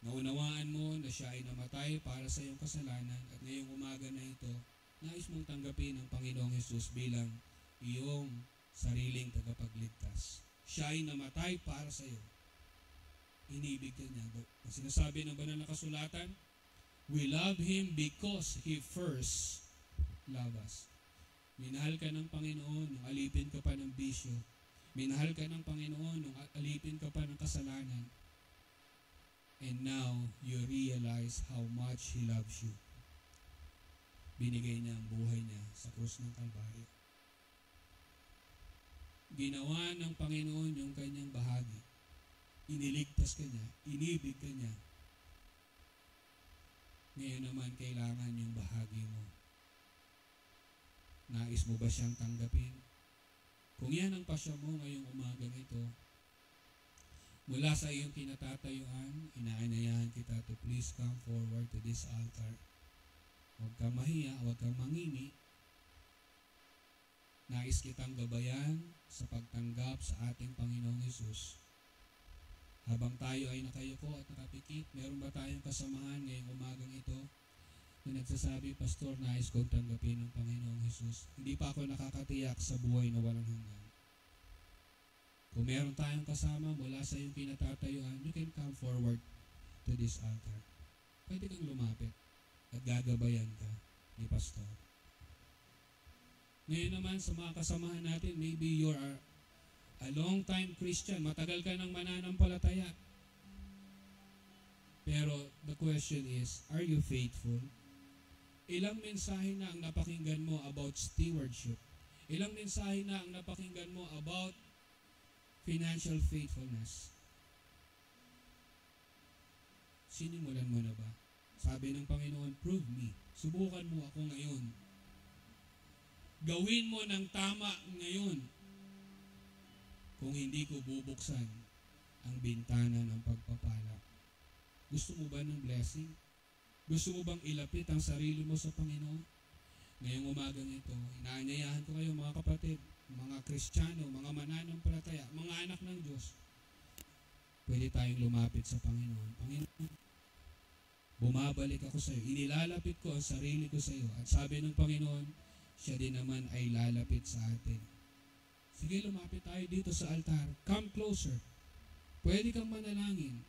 Naunawaan mo na siya ay namatay para sa iyong kasalanan at ngayong umaga na ito, nais mong tanggapin ang Panginoong Hesus bilang iyong sariling tagapagligtas. Siya ay namatay para sa iyo. Inibig ka niya. Ang sinasabi ng banal na kasulatan, we love Him because He first loved us. Minahal ka ng Panginoon nung alipin ka pa ng bisyo. Minahal ka ng Panginoon nung alipin ka pa ng kasalanan. And now, you realize how much He loves you. Binigay niya ang buhay niya sa krus ng Kalbaryo. Ginawa ng Panginoon yung kanyang bahagi. Iniligtas ka niya, inibig ka niya. Ngayon naman, kailangan yung bahagi mo. Nais mo ba siyang tanggapin? Kung yan ang pasya mo ngayong umagang ito, mula sa iyong kinatatayuan, inaanyayahan kita to please come forward to this altar. Huwag kang mahiya, huwag kang mangimi. Nais kitang gabayan sa pagtanggap sa ating Panginoong Hesus. Habang tayo ay nakayuko at nakapikit, meron ba tayong kasamahan ngayong umagang ito na nagsasabi, Pastor, nais kong tanggapin ng Panginoong Hesus. Hindi pa ako nakakatiyak sa buhay na walang hanggan. Kung meron tayong kasama mula sa iyong kinatatayuan, you can come forward to this altar. Pwede kang lumapit at gagabayan ka ni Pastor. Ngayon naman sa mga kasamahan natin, maybe you're a long-time Christian, matagal ka nang mananampalataya. Pero the question is, are you faithful? Ilang mensahe na ang napakinggan mo about stewardship? Ilang mensahe na ang napakinggan mo about financial faithfulness? Sinimulan mo na ba? Sabi ng Panginoon, prove me. Subukan mo ako ngayon. Gawin mo ng tama ngayon. Kung hindi ko bubuksan ang bintana ng pagpapala. Gusto mo ba ng blessing? Gusto mo bang ilapit ang sarili mo sa Panginoon? Ngayong umagang ito, inaanyayahan ko kayo mga kapatid, mga Kristiyano, mga mananampalataya, mga anak ng Diyos. Pwede tayong lumapit sa Panginoon. Panginoon, bumabalik ako sa iyo. Inilalapit ko ang sarili ko sa iyo. At sabi ng Panginoon, siya din naman ay lalapit sa atin. Sige, lumapit tayo dito sa altar. Come closer. Pwede kang manalangin.